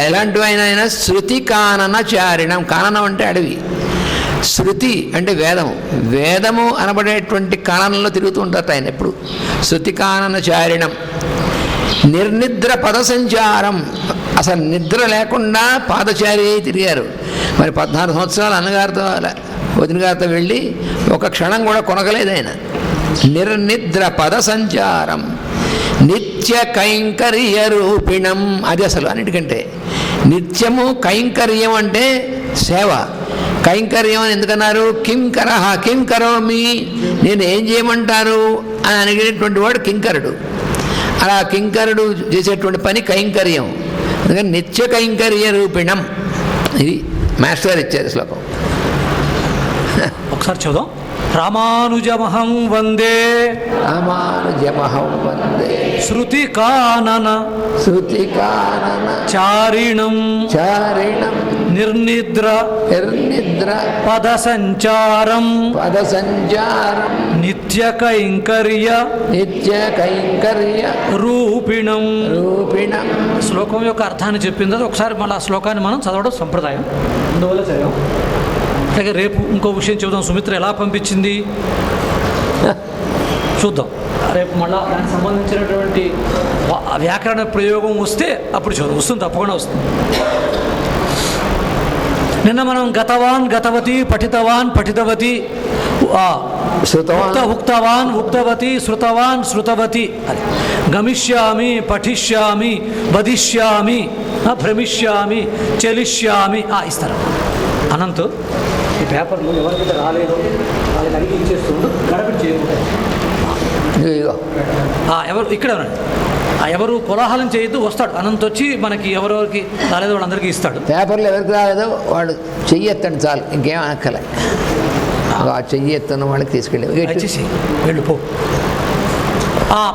ఎలాంటి ఆయన, శృతి కాననచారిణం. కాననం అంటే అడవి, శృతి అంటే వేదము. వేదము అనబడేటువంటి కాననంలో తిరుగుతూ ఉంటారు ఆయన ఎప్పుడు. శృతి కాననచారిణం నిర్నిద్ర పద సంచారం, అసలు నిద్ర లేకుండా పాదచారి అయి తిరిగారు. మరి 14 సంవత్సరాలు అన్నగారితో వదిన గారితో వెళ్ళి ఒక క్షణం కూడా కొనగలేదు ఆయన. నిర్నిద్ర పద సంచారం నిత్య కైంకర్య రూపిణం. అది అసలు అన్నిటికంటే నిత్యము. కైంకర్యం అంటే సేవ. కైంకర్యం అని ఎందుకన్నారు, కింకర కిం కరోమి, నేను ఏం చేయమంటారు అని అడిగేటువంటి వాడు కింకరుడు. అలా కింకరుడు చేసేటువంటి పని కైంకర్యం. అందుకని నిత్య కైంకర్య రూపిణం. ఇది మాస్టర్ గారు ఇచ్చారు శ్లోకం. ఒకసారి చూద్దాం. రామానుజమహం వందే, రామానుజమహం వందే శృతి కానన చారిణం నిర్నిద్ర పద సంచారం నిత్య కైంకర్య రూపిణం. శ్లోకం యొక్క అర్థాన్ని చెప్పింది. ఒకసారి మళ్ళీ ఆ శ్లోకాన్ని మనం చదవడం సంప్రదాయం, అందువల్ల చదివాం. అలాగే రేపు ఇంకో విషయం చెబుదాం. సుమిత్ర ఎలా పంపించింది చూద్దాం. రేపు మళ్ళీ దానికి సంబంధించినటువంటి వ్యాకరణ ప్రయోగం వస్తే అప్పుడు చూద్దాం. వస్తుంది, తప్పకుండా వస్తుంది. నిన్న మనం గతవాన్ గతవతి, పఠితవాన్ పఠితవతి, ఉక్తవాన్ ఉక్తవతి, శృతవాన్ శృతవతి, గమిష్యామి పఠిష్యామి వదిష్యామి భ్రమిష్యామి చలిష్యామి ఇస్తారు. అనంత్ ఈ పేపర్లు ఎవరికైతే రాలేదో వాళ్ళకి అడిగి ఇచ్చేస్తుండు, గడబడి చేయకుండా. ఎవరు ఇక్కడ ఎవరు కోలాహలం చేయొద్దు, వస్తాడు అనంత్ వచ్చి మనకి ఎవరెవరికి రాలేదో వాళ్ళందరికీ ఇస్తాడు. పేపర్లు ఎవరికి రాలేదో వాడు చెయ్యెత్తండి చాలు, ఇంకేం అనక్కలే. ఆ చెయ్యెత్తున్న వాళ్ళకి తీసుకెళ్ళి వెళ్ళిపో.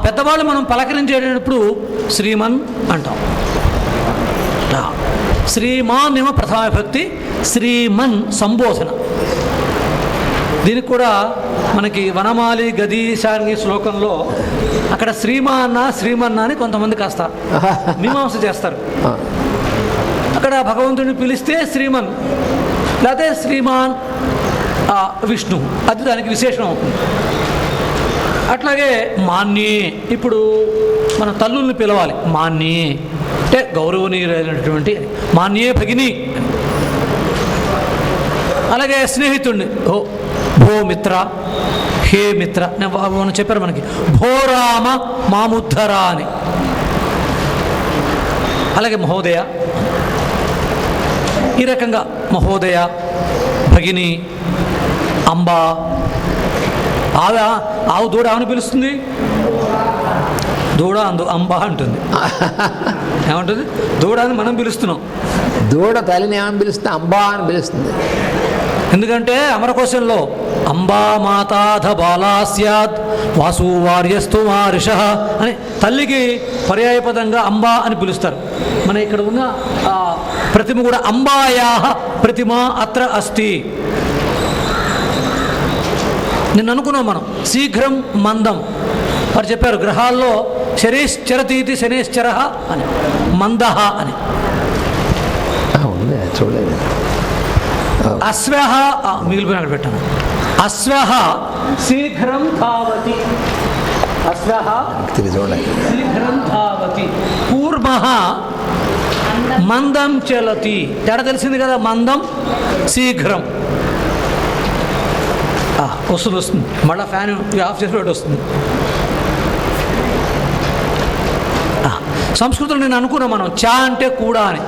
పెద్దవాళ్ళు మనం పలకరించేటప్పుడు శ్రీమన్ అంటాం. శ్రీమాన్ ఏమో ప్రథమ విభక్తి, శ్రీమన్ సంబోధన. దీనికి కూడా మనకి వనమాలి గదీశాని శ్లోకంలో అక్కడ శ్రీమన్న అని కొంతమంది కాస్త మీమాంస చేస్తారు. అక్కడ భగవంతుడిని పిలిస్తే శ్రీమన్, లేకపోతే శ్రీమాన్ విష్ణు, అది దానికి విశేషం అవుతుంది. అట్లాగే మాన్యే, ఇప్పుడు మన తల్లుల్ని పిలవాలి, మాన్యే అంటే గౌరవనీయులైనటువంటి మాన్యే భగిని. అలాగే స్నేహితుడిని భో మిత్ర, హే మిత్ర, నేను చెప్పారు మనకి భోరామ మాముద్ధరా అని. అలాగే మహోదయ, ఈ రకంగా మహోదయ, భగిని, అంబా. ఆవు దూడ ఆవుని పిలుస్తుంది, దూడ అంబా అంటుంది. ఏమంటుంది? దూడ అని మనం పిలుస్తున్నాం. దూడ తల్లిని ఏమని పిలుస్తుంది? అంబా అని పిలుస్తుంది. ఎందుకంటే అమరకోశంలో అంబా మాతాధ బాలా స్యాద్ వాసువార్యస్తు మారిష అని తల్లికి పర్యాయపదంగా అంబా అని పిలుస్తారు. మన ఇక్కడ ఉన్న ప్రతిమ కూడా అంబాయా ప్రతిమ అత్ర అస్తి. నిన్న అనుకున్నాం మనం శీఘ్రం మందం. వారు చెప్పారు గ్రహాల్లో శనేశ్చరతీతి శనేశ్చర అని, మందహ అని. చూడలేదు. అశ్వః మిగిలిపోయిన అక్కడ పెట్టాను. అశ్వః శీఘ్రం ధావతి, అశ్వః శీఘ్రం ధావతి. కూర్మః మందం చలతి. తేడా తెలిసింది కదా, మందం శీఘ్రం. వస్తుంది మళ్ళీ ఫ్యాన్ ఆఫ్ చేసి వస్తుంది. సంస్కృతంలో నేను అనుకున్నాను మనం చా అంటే కూడా అని.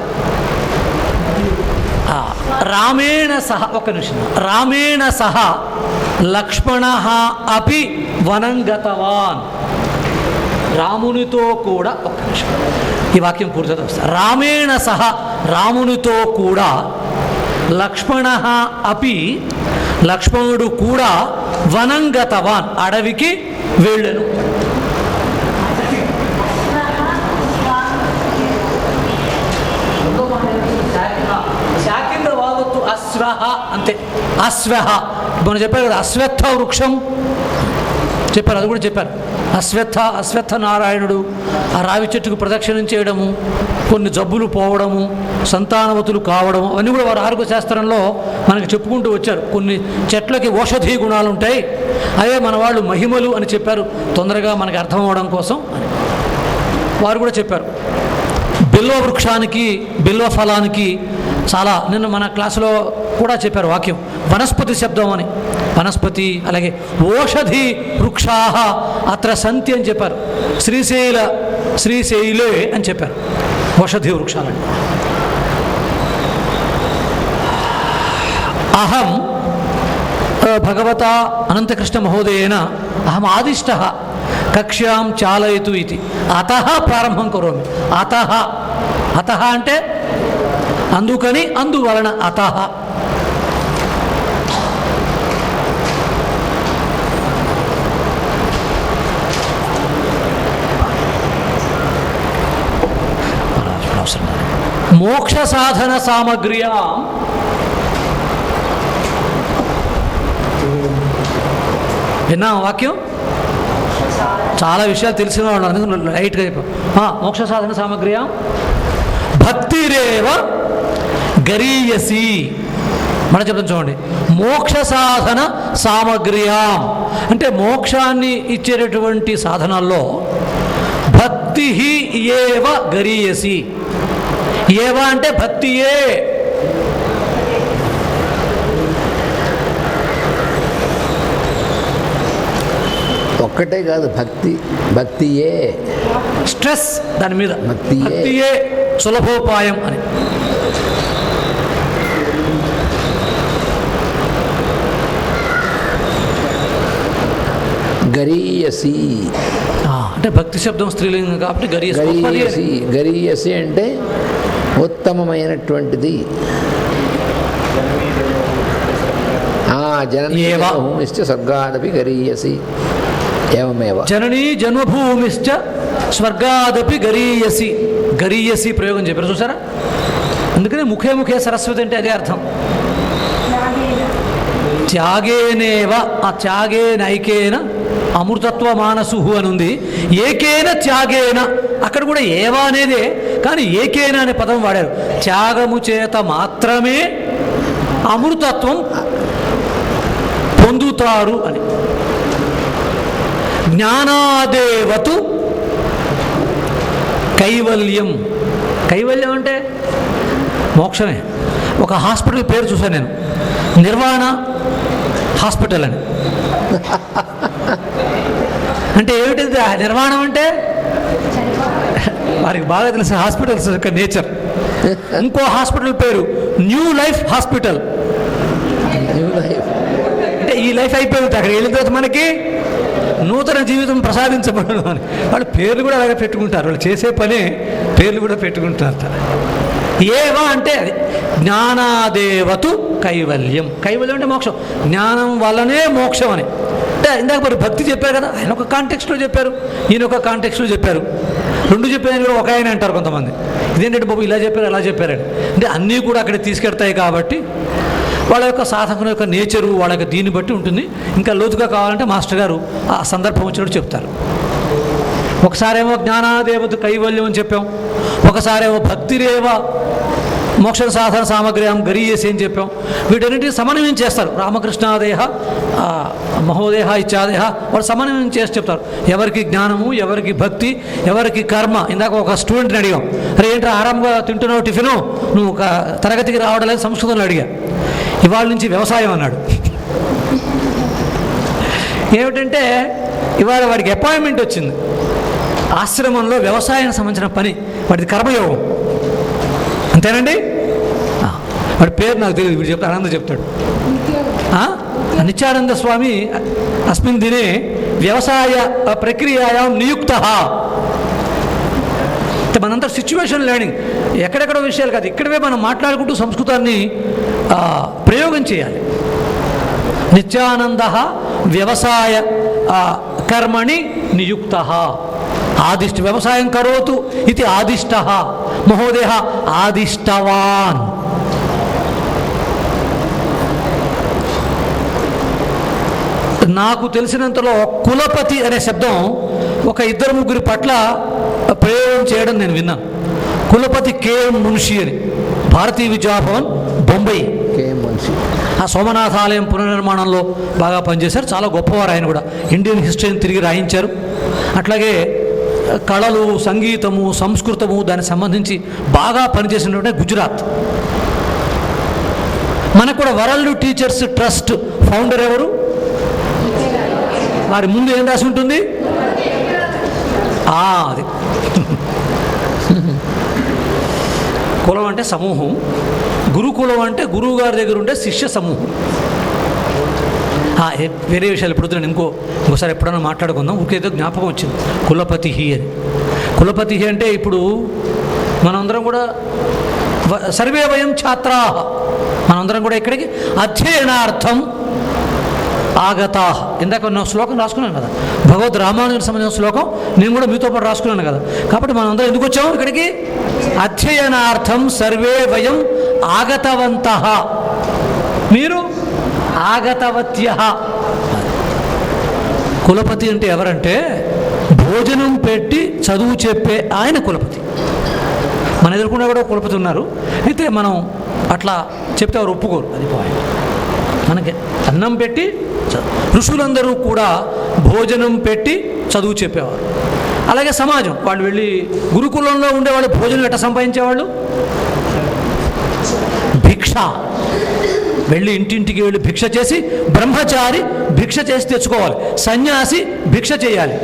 రామేణ సహ, ఒక్క నిమిషం, రామేణ సహ లక్ష్మణ అపి వనం గతవాన్. రామునితో కూడా, ఒక్క నిమిషం ఈ వాక్యం పూర్తిగా వస్తుంది. రామేణ సహ, రామునితో కూడా, లక్ష్మణ అపి, లక్ష్మణుడు కూడా, వనం గతవాన్, అడవికి వెళ్ళెను. అశ్వః అంతే. అశ్వః మనం చెప్పారు కదా, అశ్వత్థ వృక్షం చెప్పారు, అది కూడా చెప్పారు. అశ్వత్థ నారాయణుడు ఆ రావి చెట్టుకు ప్రదక్షిణం చేయడము, కొన్ని జబ్బులు పోవడము, సంతానవతులు కావడము, అవన్నీ కూడా వారు ఆరోగ్య శాస్త్రంలో మనకి చెప్పుకుంటూ వచ్చారు. కొన్ని చెట్లకి ఔషధీ గుణాలు ఉంటాయి, అవే మన వాళ్ళు మహిమలు అని చెప్పారు, తొందరగా మనకి అర్థం అవడం కోసం అని వారు కూడా చెప్పారు. బిల్వ వృక్షానికి, బిల్వ ఫలానికి చాలా నిన్న మన క్లాసులో కూడా చెప్పారు వాక్యం, వనస్పతి శబ్దం అని. వనస్పతి, అలాగే ఓషధి వృక్షాః అత్ర సంతి అని చెప్పారు. శ్రీశైలే అని చెప్పారు ఓషధి వృక్షాలని. అహం భగవత అనంతకృష్ణ మహోదయేన అహం ఆదిష్టః కక్ష్యాం చాలయతు ఇది. అతః ప్రారంభం కరోమి. అతః అంటే అందుకని, అందువలన. అతః మోక్ష సాధన సామగ్ర్యా విన్నాం వాక్యం. చాలా విషయాలు తెలిసిన వాళ్ళు అందుకు లైట్గా చెప్పాం. మోక్ష సాధన సామగ్ర్యా భక్తిరేవ గరీయసి. మనం చెప్తాం చూడండి, మోక్ష సాధన సామగ్ర్యాం అంటే మోక్షాన్ని ఇచ్చేటటువంటి సాధనాల్లో భక్తి ఏవ గరీయసి. ఏవ అంటే భక్తియే. ఒక్కటే కాదు, భక్తియే. స్ట్రెస్ దాని మీద, భక్తియే సులభోపాయం అని. గరీయసి అంటే భక్తి శబ్దం స్త్రీలింగం కాబట్టి గరీయసి. గరీయసి అంటే ఉత్తమమైనటువంటిది. జననీభూమిశ్చ స్వర్గాదపి గరీయసి. ఏమేవ జననీ జన్మభూమిశ్చ స్వర్గాదపి గరీయసి. గరీయసి ప్రయోగం చెప్పారు చూసారా. అందుకనే ముఖే ముఖే సరస్వతి అంటే అదే అర్థం. త్యాగేనేవ, ఆ త్యాగేనైకేన అమృతత్వ మానసు అని ఉంది. ఏకేన త్యాగేన, అక్కడ కూడా ఏవా అనేదే, కానీ ఏకేన అనే పదం వాడారు. త్యాగము చేత మాత్రమే అమృతత్వం పొందుతారు అని. జ్ఞానాదేవతు కైవల్యం. కైవల్యం అంటే మోక్షమే. ఒక హాస్పిటల్ పేరు చూశాను నేను, నిర్వాణ హాస్పిటల్ అని. అంటే ఏమిటిది ఆ నిర్వాణం అంటే? వారికి బాగా తెలిసిన హాస్పిటల్స్ యొక్క నేచర్. ఇంకో హాస్పిటల్ పేరు న్యూ లైఫ్ హాస్పిటల్. అంటే ఈ లైఫ్ అయిపోయింది, అక్కడ వెళ్ళిన తర్వాత మనకి నూతన జీవితం ప్రసాదించబడదు అని వాళ్ళు పేర్లు కూడా అలాగే పెట్టుకుంటారు. వాళ్ళు చేసే పని పేర్లు కూడా పెట్టుకుంటారట. ఏవా అంటే అది జ్ఞానాదేవతు కైవల్యం. కైవల్యం అంటే మోక్షం, జ్ఞానం వల్లనే మోక్షం అని. అంటే ఇందాక మరి భక్తి చెప్పారు కదా, ఆయన ఒక కాంటెక్స్ట్లో చెప్పారు, ఈయన ఒక కాంటెక్స్ట్లో చెప్పారు. రెండు చెప్పారని కూడా ఒక ఆయన అంటారు కొంతమంది. ఇదేంటంటే బాబు ఇలా చెప్పారు అలా చెప్పారని. అంటే అన్నీ కూడా అక్కడికి తీసుకెడతాయి కాబట్టి వాళ్ళ యొక్క సాధకుల యొక్క నేచరు వాళ్ళ యొక్క దీన్ని బట్టి ఉంటుంది. ఇంకా లోతుగా కావాలంటే మాస్టర్ గారు ఆ సందర్భం వచ్చినట్టు చెప్తారు. ఒకసారేమో జ్ఞానాదేవత కైవల్యం అని చెప్పాం, ఒకసారేమో భక్తిరేవ మోక్ష సాధన సామగ్ర్యం గరీయసి అని చెప్పాం. వీటన్నిటిని సమన్వయం చేస్తారు. రామకృష్ణాదేహ మహోదేహ ఇత్యాదేహ వాళ్ళు సమన్వయం చేసి చెప్తారు. ఎవరికి జ్ఞానము, ఎవరికి భక్తి, ఎవరికి కర్మ. ఇందాక ఒక స్టూడెంట్ని అడిగాం, అరే ఏంట్రా ఆరాంగా తింటున్నావు టిఫిను, నువ్వు ఒక తరగతికి రావడం లేదు సంస్కృతంలో అడిగా. ఇవాళ నుంచి వ్యవసాయం అన్నాడు. ఏమిటంటే ఇవాళ వాడికి అపాయింట్మెంట్ వచ్చింది ఆశ్రమంలో వ్యవసాయానికి సంబంధించిన పని, వాడిది కర్మయోగం. అంతేనండి. వాడి పేరు నాకు తెలియదు, వీడు చెప్తాడు, ఆనంద చెప్తాడు. నిత్యానంద స్వామి అస్మిన్ దినే వ్యవసాయ ప్రక్రియాయాం నియుక్త. మనంతా సిచ్యువేషన్ లెర్నింగ్, ఎక్కడెక్కడో విషయాలు కాదు, ఇక్కడవే మనం మాట్లాడుకుంటూ సంస్కృతాన్ని ప్రయోగం చేయాలి. నిత్యానంద వ్యవసాయ కర్మణి నియుక్త. ఆదిష్ట వ్యవసాయం కరోతు ఇది ఆదిష్ట. మహోదయ ఆదిష్టవాన్. నాకు తెలిసినంతలో కులపతి అనే శబ్దం ఒక ఇద్దరు ముగ్గురి పట్ల ప్రయోగం చేయడం నేను విన్నాను. కులపతి కేఎం మున్షి అని, భారతీయ విద్యాభవన్ బొంబాయి. ఆ సోమనాథ ఆలయం పునర్నిర్మాణంలో బాగా పనిచేశారు. చాలా గొప్పవారు ఆయన కూడా. ఇండియన్ హిస్టరీని తిరిగి రాయించారు. అట్లాగే కళలు, సంగీతము, సంస్కృతము దానికి సంబంధించి బాగా పనిచేసినటువంటి గుజరాత్. మనకు కూడా వరల్డ్ టీచర్స్ ట్రస్ట్ ఫౌండర్ ఎవరు? వారి ముందు ఏం రాసి ఉంటుంది? అది కులం అంటే సమూహం, గురుకులం అంటే గురువు గారి దగ్గర ఉంటే శిష్య సమూహం. వేరే విషయాలు ఇప్పుడు నేను ఇంకోసారి ఎప్పుడైనా మాట్లాడుకుందాం. ఏదో జ్ఞాపకం వచ్చింది, కులపతి అని. కులపతి అంటే ఇప్పుడు మనందరం కూడా సర్వే వయం ఛాత్రా, మనందరం కూడా ఇక్కడికి అధ్యయనార్థం ఆగతా. ఇందాక నా శ్లోకం రాసుకున్నాను కదా, భగవద్ రామానుజునికి సంబంధించిన శ్లోకం నేను కూడా మీతో పాటు రాసుకున్నాను కదా. కాబట్టి మనం అందరం ఎందుకు వచ్చాము ఇక్కడికి? అధ్యయనార్థం సర్వే వయం ఆగతవంతః. మీరు ఆగతవత్య. కులపతి అంటే ఎవరంటే భోజనం పెట్టి చదువు చెప్పే ఆయన కులపతి. మన ఎదుర్కొన్నా కూడా కులపతి ఉన్నారు. అయితే మనం అట్లా చెప్తే వారు ఒప్పుకోరు. అది పాయింట్. మనకి అన్నం పెట్టి ఋషులందరూ కూడా భోజనం పెట్టి చదువు చెప్పేవారు. అలాగే సమాజం వాళ్ళు వెళ్ళి గురుకులంలో ఉండేవాళ్ళు భోజనం ఎట్లా సంపాదించేవాళ్ళు? భిక్ష. వెళ్ళి ఇంటింటికి వెళ్ళి భిక్ష చేసి, బ్రహ్మచారి భిక్ష చేసి తెచ్చుకోవాలి, సన్యాసి భిక్ష చేయాలి,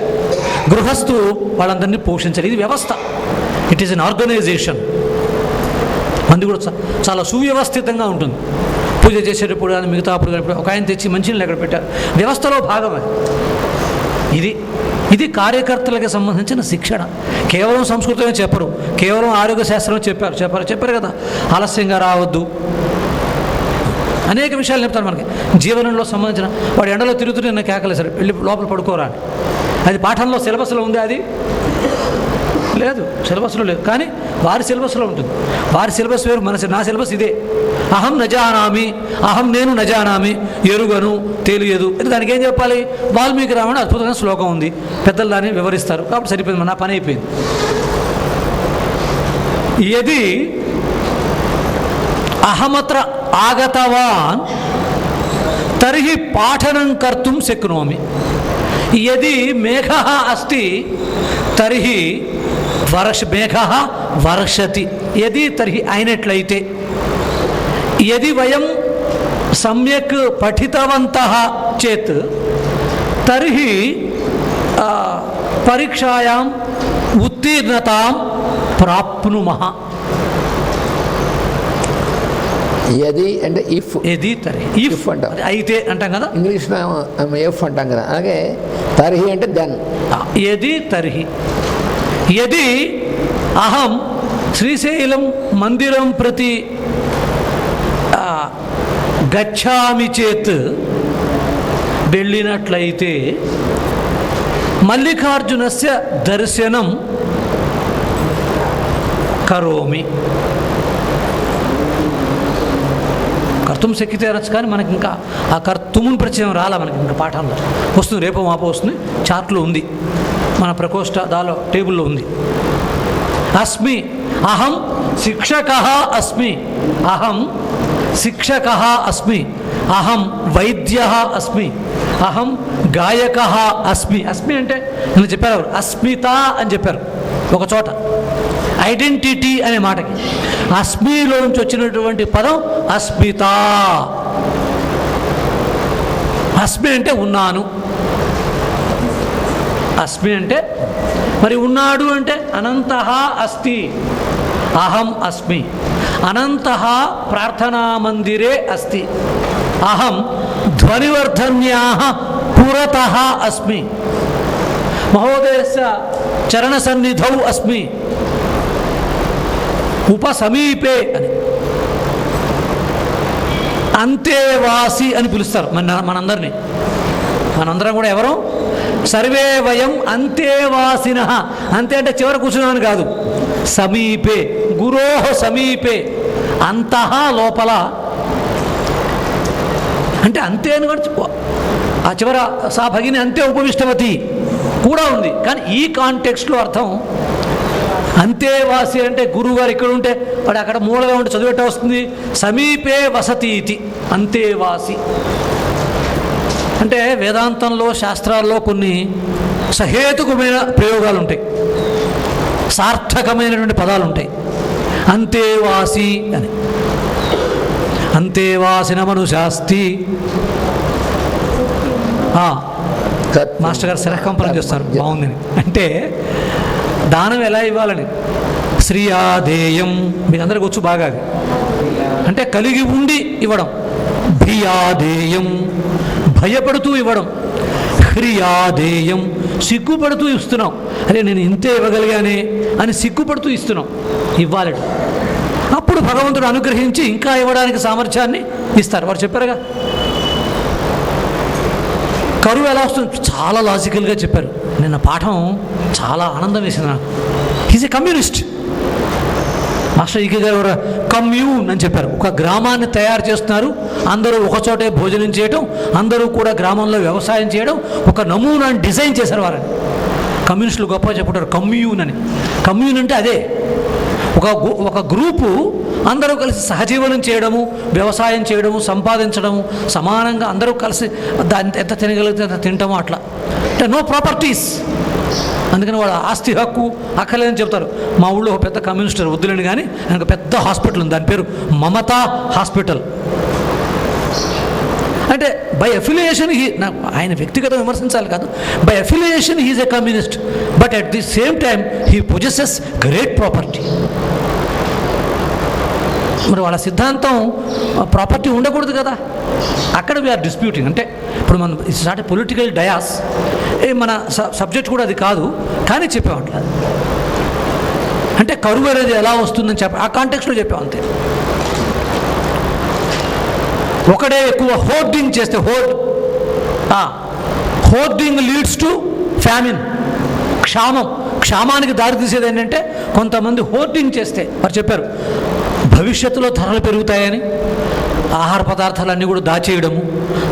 గృహస్థు వాళ్ళందరినీ పోషించాలి. ఇది వ్యవస్థ. It is an organization. మంది కూడా చాలా సువ్యవస్థితంగా ఉంటుంది. పూజ చేసేటప్పుడు కానీ మిగతా అప్పుడు కానీ ఒక ఆయన తెచ్చి మంచినీళ్ళు ఎక్కడ పెట్టారు. వ్యవస్థలో భాగం అది. ఇది కార్యకర్తలకు సంబంధించిన శిక్షణ. కేవలం సంస్కృతమే చెప్పరు, కేవలం ఆరోగ్య శాస్త్రం చెప్పారు కదా. ఆలస్యంగా రావద్దు, అనేక విషయాలు చెప్తారు మనకి. జీవనంలో సంబంధించిన వాడు ఎండలో తిరుగుతుంటే నిన్న కేకలేసారు, వెళ్ళి లోపల పడుకోరా. అది పాఠంలో సిలబస్లో ఉంది, అది లేదు, సిలబస్లో లేదు. కానీ వారి సిలబస్లో ఉంటుంది. వారి సిలబస్ వేరు, నా సిలబస్ ఇదే. అహం నజానామి, అహం నేను నజానామి, ఎరుగను తెలియదు. దానికి ఏం చెప్పాలి? వాల్మీకి రామాయణ అద్భుతమైన శ్లోకం ఉంది, పెద్దలు దాన్ని వివరిస్తారు. కాబట్టి సరిపోయింది, నా పని అయిపోయింది. యది అహమత్ర ఆగతవాన్ తర్హి పాఠనం కర్తుం శక్నోమి. యది మేఘ అస్తి తర్హి మేఘ వర్షతి. యది తర్హి అయినట్లయితే, యది వయం సమ్యక్ పఠితవంతః చేత్ తర్హి పరీక్షాయాం ఉత్తీర్ణతాం ప్రాప్నుమః. యది అంటే ఇఫ్, ఏది తర్హి, ఇఫ్ అంటాం, అయితే అంటాం కదా, ఇంగ్లీష్లో ఎఫ్ అంటాం కదా, అలాగే తర్హి అంటే దెన్. యది తర్హి, యది అహం శ్రీశైలం మందిరం ప్రతి గచ్చామి చేత్, వెళ్ళినట్లయితే మల్లికార్జునస్య దర్శనం కరోమి. కర్తుం శక్తితే అనొచ్చు, కానీ మనకి ఇంకా ఆ కర్తుముని పరిచయం రాలా మనకి ఇంకా పాఠంలో. వస్తుంది, రేపు మాపో వస్తుంది, చార్ట్లో ఉంది, మన ప్రకోష్ఠ దాలో టేబుల్లో ఉంది. అస్మి, అహం శిక్షకః అస్మి, అహం శిక్షకః అస్మి, అహం వైద్యః అస్మి, అహం గాయకః అస్మి. అస్మి అంటే నేను చెప్పారు, అస్మిత అని చెప్పారు ఒక చోట, ఐడెంటిటీ అనే మాటకి అస్మిలోంచి వచ్చినటువంటి పదం అస్మిత. అస్మి అంటే ఉన్నాను, అస్మి అంటే మరి ఉన్నాడు అంటే అనంతః అస్తి, అహం అస్మి. అనంతః ప్రార్థనా మందిరే అస్తి, అహం ధ్వనివర్ధన్యాః పురతః అస్మి, మహోదయస్య చరణసన్నిధౌ అస్మి, ఉపసమీపే అని. అంతేవాసి అని పిలుస్తారు మనందరం కూడా ఎవరు? సర్వే వయం అంతేవాసినః. అంతే అంటే చివర కూర్చున్నాను కాదు, సమీపే, గురోహ సమీపే, అంతః లోపల అంటే అంతే అని కూడా ఆ చివర సా భగిని అంతే ఉపవిష్టవతి కూడా ఉంది. కానీ ఈ కాంటెక్స్ట్లో అర్థం అంతేవాసి అంటే గురువుగారు ఇక్కడ ఉంటే వాడు అక్కడ మూలగా ఉంటే చదివేట వస్తుంది. సమీపే వసతి ఇది అంతేవాసి అంటే వేదాంతంలో శాస్త్రాల్లో కొన్ని సహేతుకమైన ప్రయోగాలు ఉంటాయి, సార్థకమైనటువంటి పదాలు ఉంటాయి. అంతేవాసి అని, అంతేవాసిన మనుశాస్తి. మాస్టర్ గారు శిరకంపనం చేస్తారు, బాగుందని. అంటే దానం ఎలా ఇవ్వాలని, శ్రీయాదేయం మీకు అందరికి వచ్చు బాగా, అంటే కలిగి ఉండి ఇవ్వడం. భియాదేయం భయపడుతూ ఇవ్వడం. హ్రియాదేయం సిగ్గుపడుతూ ఇస్తున్నాం, అరే నేను ఇంతే ఇవ్వగలిగానే అని సిగ్గుపడుతూ ఇస్తున్నాం, ఇవ్వాలి. అప్పుడు భగవంతుడు అనుగ్రహించి ఇంకా ఇవ్వడానికి సామర్థ్యాన్ని ఇస్తారు. వారు చెప్పారుగా కరువు ఎలా వస్తుంది, చాలా లాజికల్గా చెప్పారు. నిన్న పాఠం చాలా ఆనందం వేసింది నాకు. He's a communist. Master EK గారు కమ్యూన్ అని చెప్పారు. ఒక గ్రామాన్ని తయారు చేస్తున్నారు, అందరూ ఒకచోటే భోజనం చేయడం, అందరూ కూడా గ్రామంలో వ్యవసాయం చేయడం, ఒక నమూనాని డిజైన్ చేశారు వారని. కమ్యూనిస్టులు గొప్పగా చెప్పుకుంటారు కమ్యూన్ అని. కమ్యూన్ అంటే అదే, ఒక గ్రూపు అందరూ కలిసి సహజీవనం చేయడము, వ్యవసాయం చేయడము, సంపాదించడము, సమానంగా అందరూ కలిసి దాన్ని ఎంత తినగలిగితే అంత తింటాము, అట్లా. అంటే నో ప్రాపర్టీస్. అందుకని వాడు ఆస్తి హక్కు అక్కర్లేదని చెప్తారు. మా ఊళ్ళో ఒక పెద్ద కమ్యూనిస్టర్ వద్దులేని, కానీ ఆయనకు పెద్ద హాస్పిటల్ ఉంది, దాని పేరు మమతా హాస్పిటల్. అంటే బై అఫిలియేషన్ ఆయన వ్యక్తిగత విమర్శించాలి కాదు, by affiliation he's a communist, but at the same time he possesses great property. మరి వాళ్ళ సిద్ధాంతం ప్రాపర్టీ ఉండకూడదు కదా, అక్కడ వీఆర్ డిస్ప్యూటింగ్. అంటే ఇప్పుడు మనం it's not a political dais, మన సబ్జెక్ట్ కూడా అది కాదు, కానీ చెప్పామట్లా. అంటే కరువు అనేది ఎలా వస్తుందని ఆ కాంటెక్స్లో చెప్పాం అంతే. ఒకడే ఎక్కువ హోర్డింగ్ చేస్తే హోర్డింగ్ లీడ్స్ టు ఫ్యామిన్, క్షామానికి దారితీసేది ఏంటంటే కొంతమంది హోర్డింగ్ చేస్తే. వారు చెప్పారు భవిష్యత్తులో ధరలు పెరుగుతాయని, ఆహార పదార్థాలన్నీ కూడా దాచేయడము,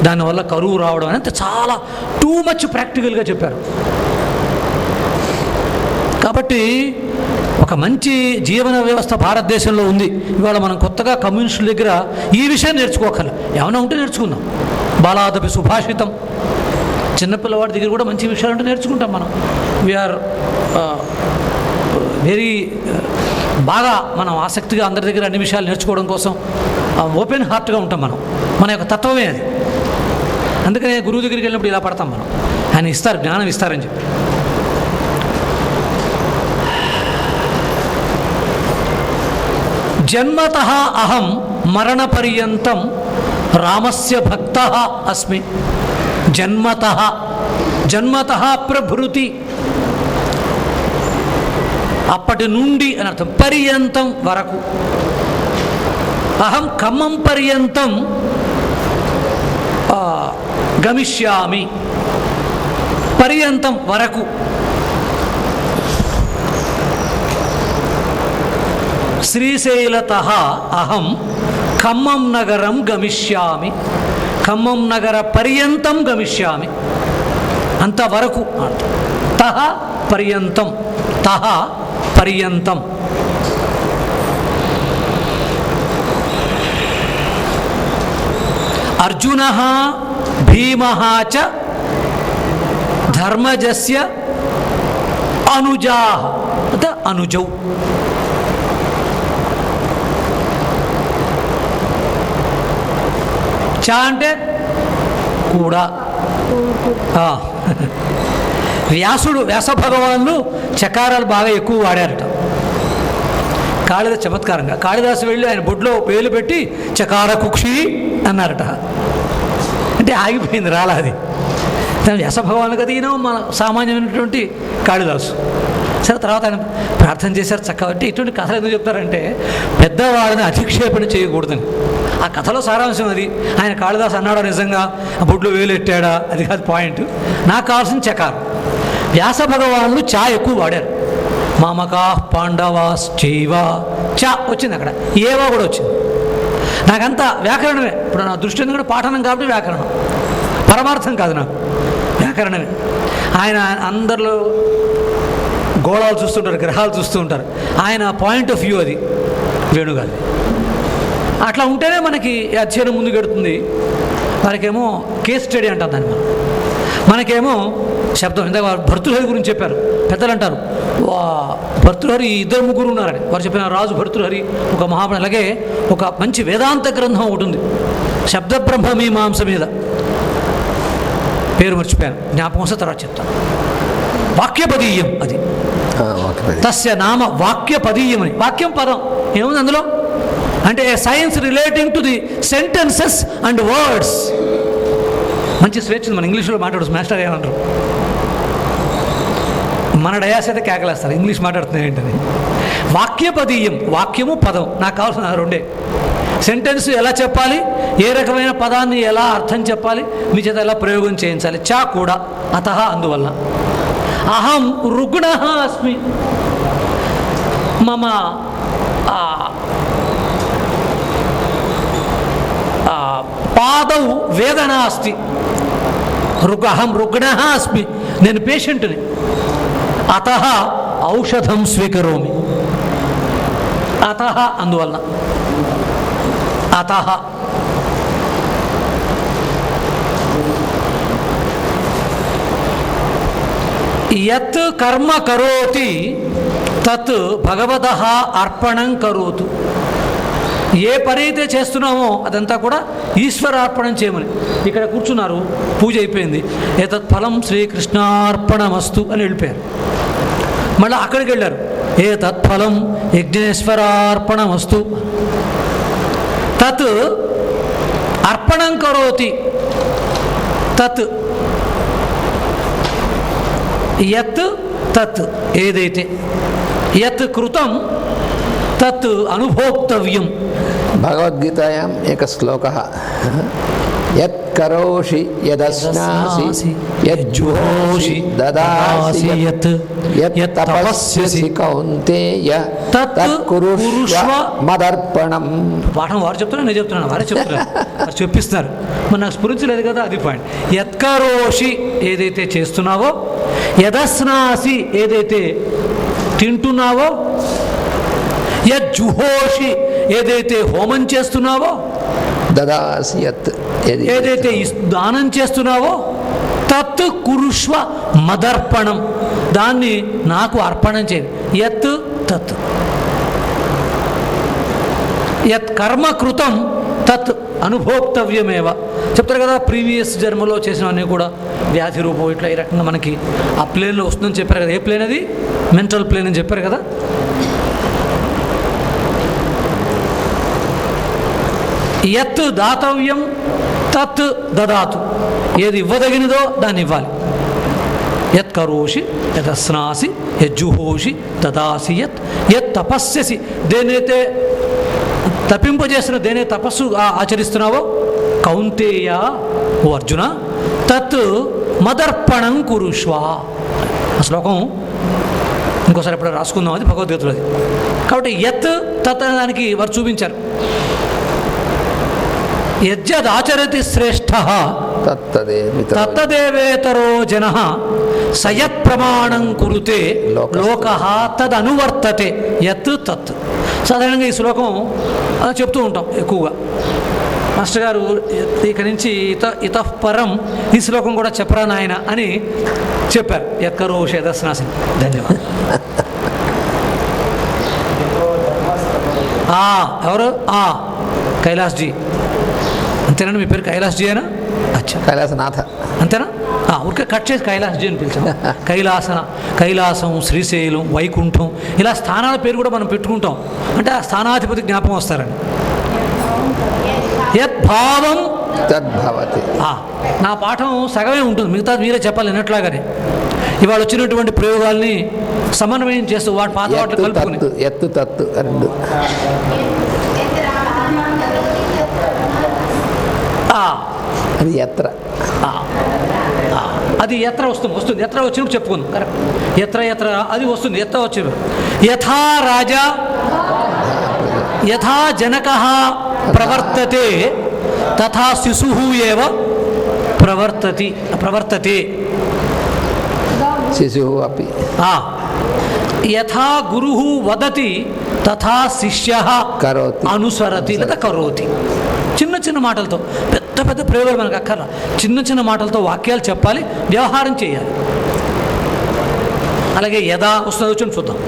దానివల్ల కరువు రావడం అని, అంత చాలా టూ మచ్ ప్రాక్టికల్గా చెప్పారు. కాబట్టి ఒక మంచి జీవన వ్యవస్థ భారతదేశంలో ఉంది. ఇవాళ మనం కొత్తగా కమ్యూనిస్టుల దగ్గర ఈ విషయం నేర్చుకోగల, ఏమైనా ఉంటే నేర్చుకుందాం. బాలాదపి సుభాషితం, చిన్నపిల్లవాడి దగ్గర కూడా మంచి విషయాలు ఉంటే నేర్చుకుంటాం మనం. వీఆర్ వెరీ బాగా మనం ఆసక్తిగా అందరి దగ్గర అన్ని విషయాలు నేర్చుకోవడం కోసం ఓపెన్ హార్ట్గా ఉంటాం మనం. మన యొక్క తత్వమే అది. అందుకనే గురువు దగ్గరికి వెళ్ళినప్పుడు ఇలా పడతాం మనం. ఆయన ఇస్తారు, జ్ఞానం ఇస్తారని చెప్పి. జన్మతః అహం మరణపర్యంతం రామస్య భక్తః అస్మి. జన్మతః, జన్మతః ప్రభృతి, అప్పటి నుండి అని అర్థం, పర్యంతం వరకు. అహం ఖమ్మం పర్యంతం గమిష్యామి, పర్యంతం వరకు. శ్రీశైలతః అహం ఖమ్మం నగరం గమిష్యామి, ఖమ్మం నగర పర్యంతం గమిష్యామి, అంతవరకు అర్థం. తహ పర్యంతం, తహ పర్యంతం. అర్జునః భీమః చ ధర్మజస్య అనుజాః, అనుజౌ. చ అంటే కూడా. వ్యాస భగవానులు చకారాలు బాగా ఎక్కువ వాడారట. కాళిదాసు చమత్కారంగా, కాళిదాసు వెళ్ళి ఆయన బొడ్లో వేలు పెట్టి చకార కుక్షి అన్నారట. అంటే ఆగిపోయింది, రాలా అది. వ్యాస భగవాను కదా ఈయన మన సామాన్యమైనటువంటి కాళిదాసు. సరే, తర్వాత ఆయన ప్రార్థన చేశారు చక్కగా. అంటే ఇటువంటి కథలు ఎందుకు చెప్తారంటే పెద్దవాళ్ళని అధిక్షేపణ చేయకూడదని. ఆ కథలో సారాంశం అది. ఆయన కాళిదాసు అన్నాడా నిజంగా, ఆ బొడ్లో వేలు ఎట్టాడా, అది కాదు పాయింట్. నాకు కావాల్సిన చకారం. వ్యాస భగవానులు చా ఎక్కువ వాడారు. మామకా పాండవాస్ చైవ, చా వచ్చింది అక్కడ, ఏవా కూడా వచ్చింది. నాకంతా వ్యాకరణమే. ఇప్పుడు నా దృష్టి ఎందుకంటే పాఠనం కాబట్టి వ్యాకరణం, పరమార్థం కాదు, నాకు వ్యాకరణమే. ఆయన అందరిలో గోళాలు చూస్తుంటారు, గ్రహాలు చూస్తూ ఉంటారు. ఆయన పాయింట్ ఆఫ్ వ్యూ అది, వేణుగారి. అట్లా ఉంటేనే మనకి అధ్యయనం ముందుకు వెడుతుంది. మనకేమో కేస్ స్టడీ అంటాం దాన్ని మనం. మనకేమో శబ్దం. ఇందాక భర్తృహరి గురించి చెప్పారు. పెద్దలు అంటారు భర్తృహరి ఇద్దరు ముగ్గురు ఉన్నారని. వారు చెప్పిన రాజు భర్తృహరి ఒక మహాత్ముడు. అలాగే ఒక మంచి వేదాంత గ్రంథం ఒకటి ఉంది, శబ్దబ్రహ్మ మీమాంస మీద. పేరు మర్చిపోయాను, జ్ఞాపకం వస్తే తర్వాత చెప్తాను. వాక్యపదీయం అది. తస్య నామ వాక్యపదీయం అని. వాక్యం పదం ఏముంది అందులో అంటే science relating to the sentences and words. మంచి స్వేచ్ఛ మన ఇంగ్లీష్లో మాట్లాడచ్చు. మాస్టర్ ఏమంటారు, మన డయాస్ అయితే కేకలేస్తారు, ఇంగ్లీష్ మాట్లాడుతున్నాయి ఏంటని. వాక్యపదీయం, వాక్యము పదం. నాకు కావాల్సిన రెండే. సెంటెన్స్ ఎలా చెప్పాలి, ఏ రకమైన పదాన్ని ఎలా అర్థం చెప్పాలి, మీ చేత ఎలా ప్రయోగం చేయించాలి. చా కూడా. అతః అందువల్ల. అహం రుగ్ణః అస్మి, మమ పాదౌ వేదన అస్తి. అహం రుగ్ణః అస్మి, నేను పేషెంట్ని. అతః ఔషధం స్వీకరోమి. అతః అందువలన. అతః యత్ కర్మ కరోతి తత్ భగవతః అర్పణం కరోతు. ఏ పని అయితే చేస్తున్నామో అదంతా కూడా ఈశ్వరార్పణం చేయమని. ఇక్కడ కూర్చున్నారు, పూజ అయిపోయింది, ఏతత్ ఫలం శ్రీకృష్ణార్పణమస్తు అని వెళ్ళిపోయారు. మళ్ళీ అక్కడికి వెళ్ళారు, ఏతత్ ఫలం యజ్ఞేశ్వరార్పణమస్తు. తత్ అర్పణం కరోతి. తత్ యత్ తత్ ఏదైతే, యత్ కృతం తత్ అనుభోక్తవ్యం. భగవద్గీతాయాం ఏక శ్లోకః, యత్ కరోషి యదశ్నాసి యజ్జుహోషి దదాసి యత్ తపస్యసి కౌంతేయ తత్ కురుష్వ మదర్పణం. పాఠం వారు చెప్తున్నారు, నేను చెప్తున్నాను, వారే చెప్తున్నారు, వారు చెప్పిస్తున్నారు. మరి నాకు స్ఫురించలేదు కదా, అది పాయింట్. యత్కరోషి ఏదైతే చేస్తున్నావో, యదస్నాసి ఏదైతే తింటున్నావో, యజ్జుహోషి ఏదైతే హోమం చేస్తున్నావో, దదాసి యత్ ఏదైతే దానం చేస్తున్నావో, తత్ కురుష్వ మదర్పణం, దాన్ని నాకు అర్పణం చేయండి. యత్ తత్, యత్ కర్మ కృతం తత్ అనుభోక్తవ్యమేవ చెప్తారు కదా, ప్రీవియస్ జన్మలో చేసినవన్నీ కూడా వ్యాధి రూపం ఇట్లా ఈ రకంగా మనకి ఆ ప్లేన్లో వస్తుందని చెప్పారు కదా. ఏ ప్లేన్ అది? మెంటల్ ప్లేన్ అని చెప్పారు కదా. యత్ దాతవ్యం తత్ దదాతు, ఏది ఇవ్వదగినదో దాన్ని ఇవ్వాలి. యత్ కరోషి యదస్నాసి యజ్జుహోషి దదాసి యత్ యత్ తపస్యసి, దేనైతే తప్పింపజేసిన దేనే తపస్సు ఆచరిస్తున్నావో కౌంతేయ ఓ అర్జున తత్ మదర్పణం కురుష్వ. ఆ శ్లోకం ఇంకోసారి ఎప్పుడు రాసుకుందాం, అది భగవద్గీతలోది. కాబట్టి యత్ తత్ దానికి వారు చూపించారు. యజ్జదాచరతి శ్రేష్ఠ తత్తదేవేతరో జన సయత్ ప్రమాణం కురుతే లోకః తదనువర్తతే యత్ తత్. సాధారణంగా ఈ శ్లోకం చెప్తూ ఉంటాం ఎక్కువగా. మాస్టర్ గారు ఇక నుంచి ఇతః పరం ఈ శ్లోకం కూడా చెప్పరా నాయన అని చెప్పారు. యత్కరోషి యదస్నాసి. ధన్యవాదాలు. ఎవరు? కైలాస్జీ. అంతేనా మీ పేరు? కైలాస్జీ అయినా? అచ్చా, కైలాసనాథ అంతేనా? ఊరికే కట్ చేసి కైలాస్జీ అని పిలిచాం. కైలాసం, శ్రీశైలం, వైకుంఠం ఇలా స్థానాల పేరు కూడా మనం పెట్టుకుంటాం. అంటే ఆ స్థానాధిపతి జ్ఞాపకం వస్తారని. యద్భావం తద్భవతి. నా పాఠం సగమే ఉంటుంది, మిగతా మీరే చెప్పాలి అన్నట్లాగానే. ఇవాళ వచ్చినటువంటి ప్రయోగాల్ని సమన్వయం చేస్తూ వాటి పాత వాటిని కలుపుకుని ఎత్తు తత్తు రెండు. అది ఎత్ర. అది ఎత్ర వస్తుంది. ఎత్ర వచ్చినప్పుడు చెప్పుకుందాం. కరెక్ట్. ఎత్ర అది వస్తుంది. ఎత్ర వచ్చేప్పుడు యథా రాజా యథా జనకః ప్రవర్తతే తథా శిశుః ఏవ ప్రవర్తతే. శిశుః అపి. యథా గురుః వదతి తథా శిష్యః అనుసరతి లేదా కరోతి. చిన్న చిన్న మాటలతో, పెద్ద పెద్ద ప్రయోగాలు మనకు అక్కర్లా, చిన్న చిన్న మాటలతో వాక్యాలు చెప్పాలి, వ్యవహారం చేయాలి. అలాగే యథా వస్తుంది, వచ్చి చూద్దాం.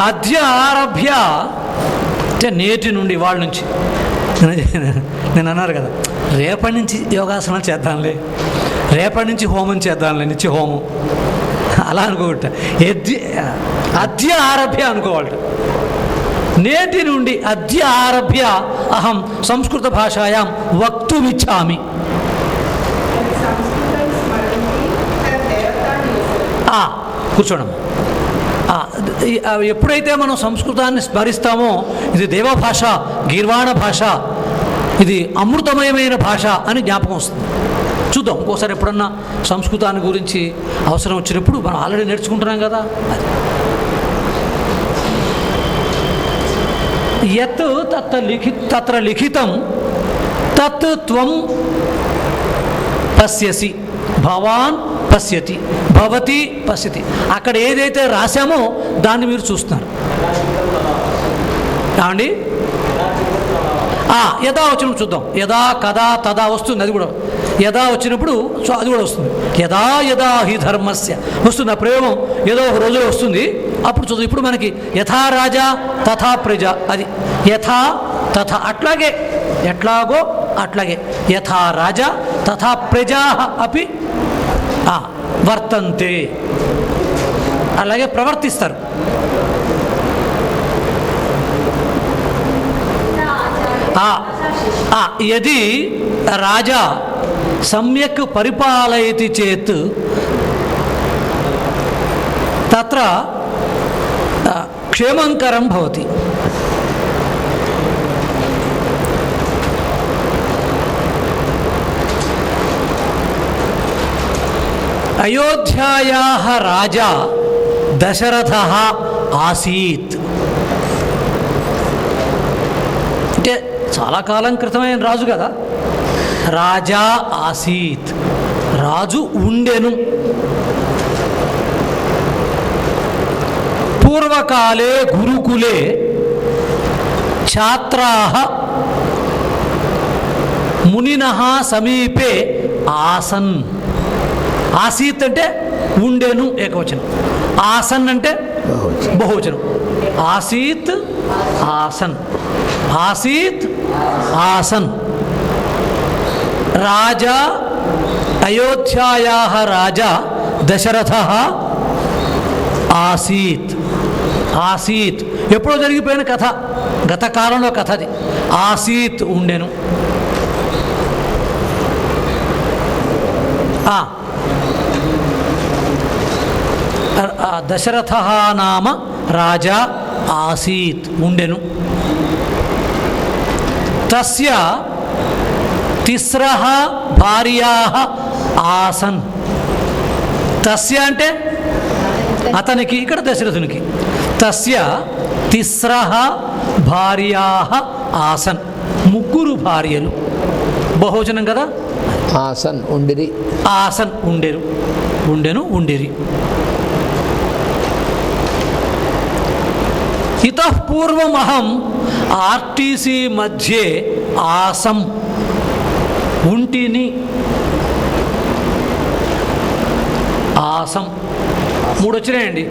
అద్య ఆరభ్య అంటే నేటి నుండి, వాళ్ళ నుంచి. నేను అన్నారు కదా, రేపటి నుంచి యోగాసనాలు చేద్దాంలే, రేపటి నుంచి హోమం చేద్దాంలే, నిత్య హోమం అలా అనుకోవట. అద్య ఆరభ్య అనుకోవాలట. నేటి నుండి అద్య ఆరభ్య అహం సంస్కృత భాషాయాం వక్తుమిచ్చామి. కూర్చోండి. ఎప్పుడైతే మనం సంస్కృతాన్ని స్మరిస్తామో ఇది దేవభాష, గీర్వాణ భాష, ఇది అమృతమయమైన భాష అని జ్ఞాపకం వస్తుంది. చూద్దాం ఇంకోసారి ఎప్పుడన్నా సంస్కృతాన్ని గురించి అవసరం వచ్చినప్పుడు. మనం ఆల్రెడీ నేర్చుకుంటున్నాం కదా. అది యత్ తత్ర లిఖితం తత్ త్వం పశ్యసి, భవాన్ పశ్యతి, భవతి పశ్యతి. అక్కడ ఏదైతే రాశామో దాన్ని మీరు చూస్తున్నారు. కావండి. యథా వచ్చినప్పుడు చూద్దాం. యథా కదా తదా వస్తుంది, అది కూడా యథా వచ్చినప్పుడు అది కూడా వస్తుంది. యథా యథా హి ధర్మస్య వస్తుంది. ఆ ప్రయోగం ఏదో ఒక రోజులో వస్తుంది, అప్పుడు చూద్దాం. ఇప్పుడు మనకి యథా రాజా తథా ప్రజ, అది యథా తథా, అట్లాగే ఎట్లాగో అట్లాగే. యథా రాజా తథా ప్రజా అపి వర్తంతే, అలాగే ప్రవర్తిస్తారు. యది రాజా సమ్యక్ పరిపాలయతి చేత్ తత్ర క్షేమంకరం భవతి. అయోధ్యాయాః రాజా దశరథః ఆసీత్. అంటే చాలా కాలం క్రితమైన రాజు కదా. రాజా ఆసీత్, రాజు ఉండెను. పూర్వకాలే గురుకులే ఛాత్రాః మునినః సమీపే ఆసన్. ఆసీత్ అంటే ఉండెను ఏకవచనం, ఆసన్ అంటే బహువచనం. ఆసీత్ ఆసన్. ఆసీత్ ఆసన్. రాజా అయోధ్యాయాః రాజా దశరథః ఆసీత్. ఆసీత్ ఎప్పుడో జరిగిపోయిన కథ, గత కాలంలో కథ అది. ఆసీత్ ఉండెను. దశరథః నామ రాజా ఆసీత్ ఉండెను. తస్య తిస్రః భార్యాః ఆసన్. తస్య అంటే అతనికి, ఇక్కడ దశరథునికి. తస్య తిస్రః భార్యాః ఆసన్. ముగ్గురు భార్యలు, బహువచనం కదా. ఆసన్ ఉండిరి. ఆసన్ ఉండెరు, ఉండెను, ఉండిరి. ఇతః పూర్వమహం ఆర్టీసీ మధ్యే ఆసం ఉంటిని. ఆసం 3 వచ్చినాయండి.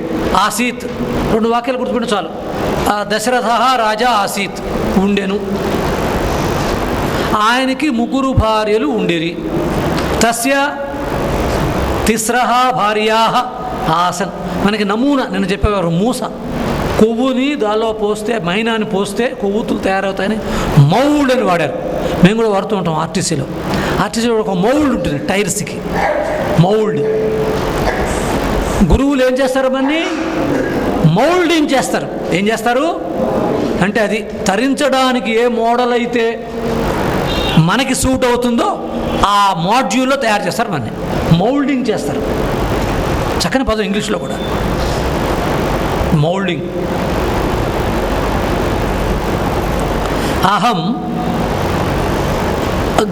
ఆసీత్ 2 వాక్యాలు గుర్తుపెట్టు చాలు. దశరథ రాజా ఆసీత్ ఉండెను. ఆయనకి 3 భార్యలు ఉండిరి. తస్య తిస్రః భార్యాః ఆసన్. మనకి నమూనా నేను చెప్పేవారు, మూస. కొవ్వుని దానిలో పోస్తే, మైనాన్ని పోస్తే కొవ్వుతులు తయారవుతాయని మౌల్డ్ అని వాడారు. మేము కూడా వాడుతూ ఉంటాం ఆర్టీసీలో. ఆర్టీసీలో ఒక మౌల్డ్ ఉంటుంది టైర్స్కి, మౌల్డ్. గురువులు ఏం చేస్తారు? మన్ని మౌల్డింగ్ చేస్తారు. ఏం చేస్తారు అంటే, అది తరించడానికి ఏ మోడల్ అయితే మనకి సూట్ అవుతుందో ఆ మాడ్యూల్లో తయారు చేస్తారు. మన్ని మౌల్డింగ్ చేస్తారు. చక్కని పదం ఇంగ్లీష్లో కూడా, మౌల్డింగ్. అహం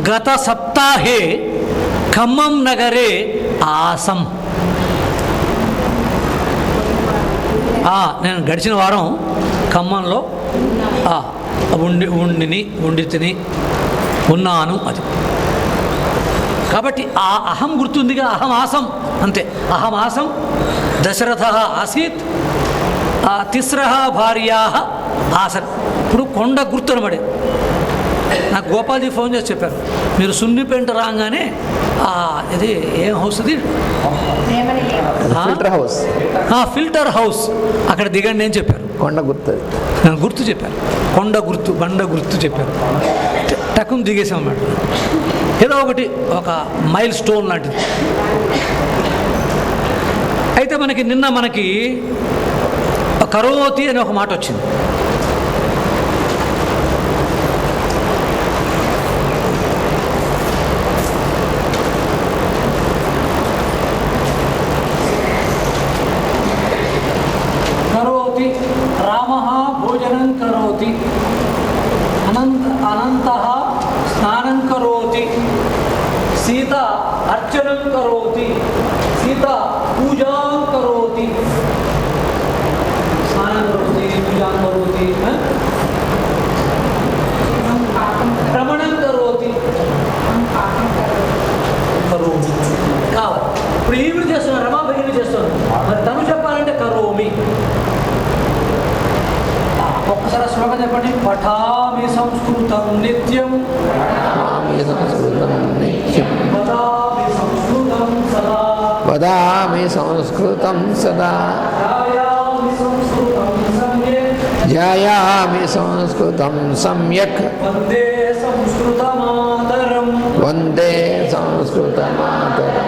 గత సప్తాహే ఖమ్మం నగరే ఆసం. నేను గడిచిన వారం ఖమ్మంలో ఉండి తిని ఉన్నాను. అది కాబట్టి ఆ అహం గుర్తుందిగా. అహం ఆసం అంతే. అహం ఆసం దశరథ ఆసీత్ తిస్రః భార్యాః ఆసన్. ఇప్పుడు కొండ గుర్తు అనబడి నాకు గోపాల్జీ ఫోన్ చేసి చెప్పారు, మీరు సున్నిపేంట రాగానే ఇది ఏం హౌస్ అది, ఫిల్టర్ హౌస్. ఫిల్టర్ హౌస్ అక్కడ దిగండి అని చెప్పారు. కొండ గుర్తు గుర్తు చెప్పారు. కొండ గుర్తు, బండ గుర్తు చెప్పారు. టక్కును దిగేసాం అన్నమాట. ఏదో ఒకటి, ఒక మైల్ స్టోన్ లాంటిది. అయితే నిన్న మనకి కరోతి అని ఒక మాట వచ్చింది. కరోతి రామః భోజనం కరోతి, అనంతః స్నానం కరోతి, సీత అర్చనం కరోతి, సీత పూజాం కరోతి. స్నానం కరోతి, పూజాం కరోతి, భ్రమణం కరోతి, కరోమి కావాలి. ఇప్పుడు ఈవిడ చేస్తున్నారు, రమా భగిని చేస్తున్నారు. మరి తను చెప్పాలంటే కరోమి. ఒక్కసారి శ్లోకం చెప్పండి. పఠామి సంస్కృతం నిత్యం, వదామి సంస్కృతం సదా, వదామి సంస్కృతం సదా, ధ్యాయామి సంస్కృతం సమ్యక్, వందే సంస్కృతమాతరం, వందే సంస్కృతమాతరం.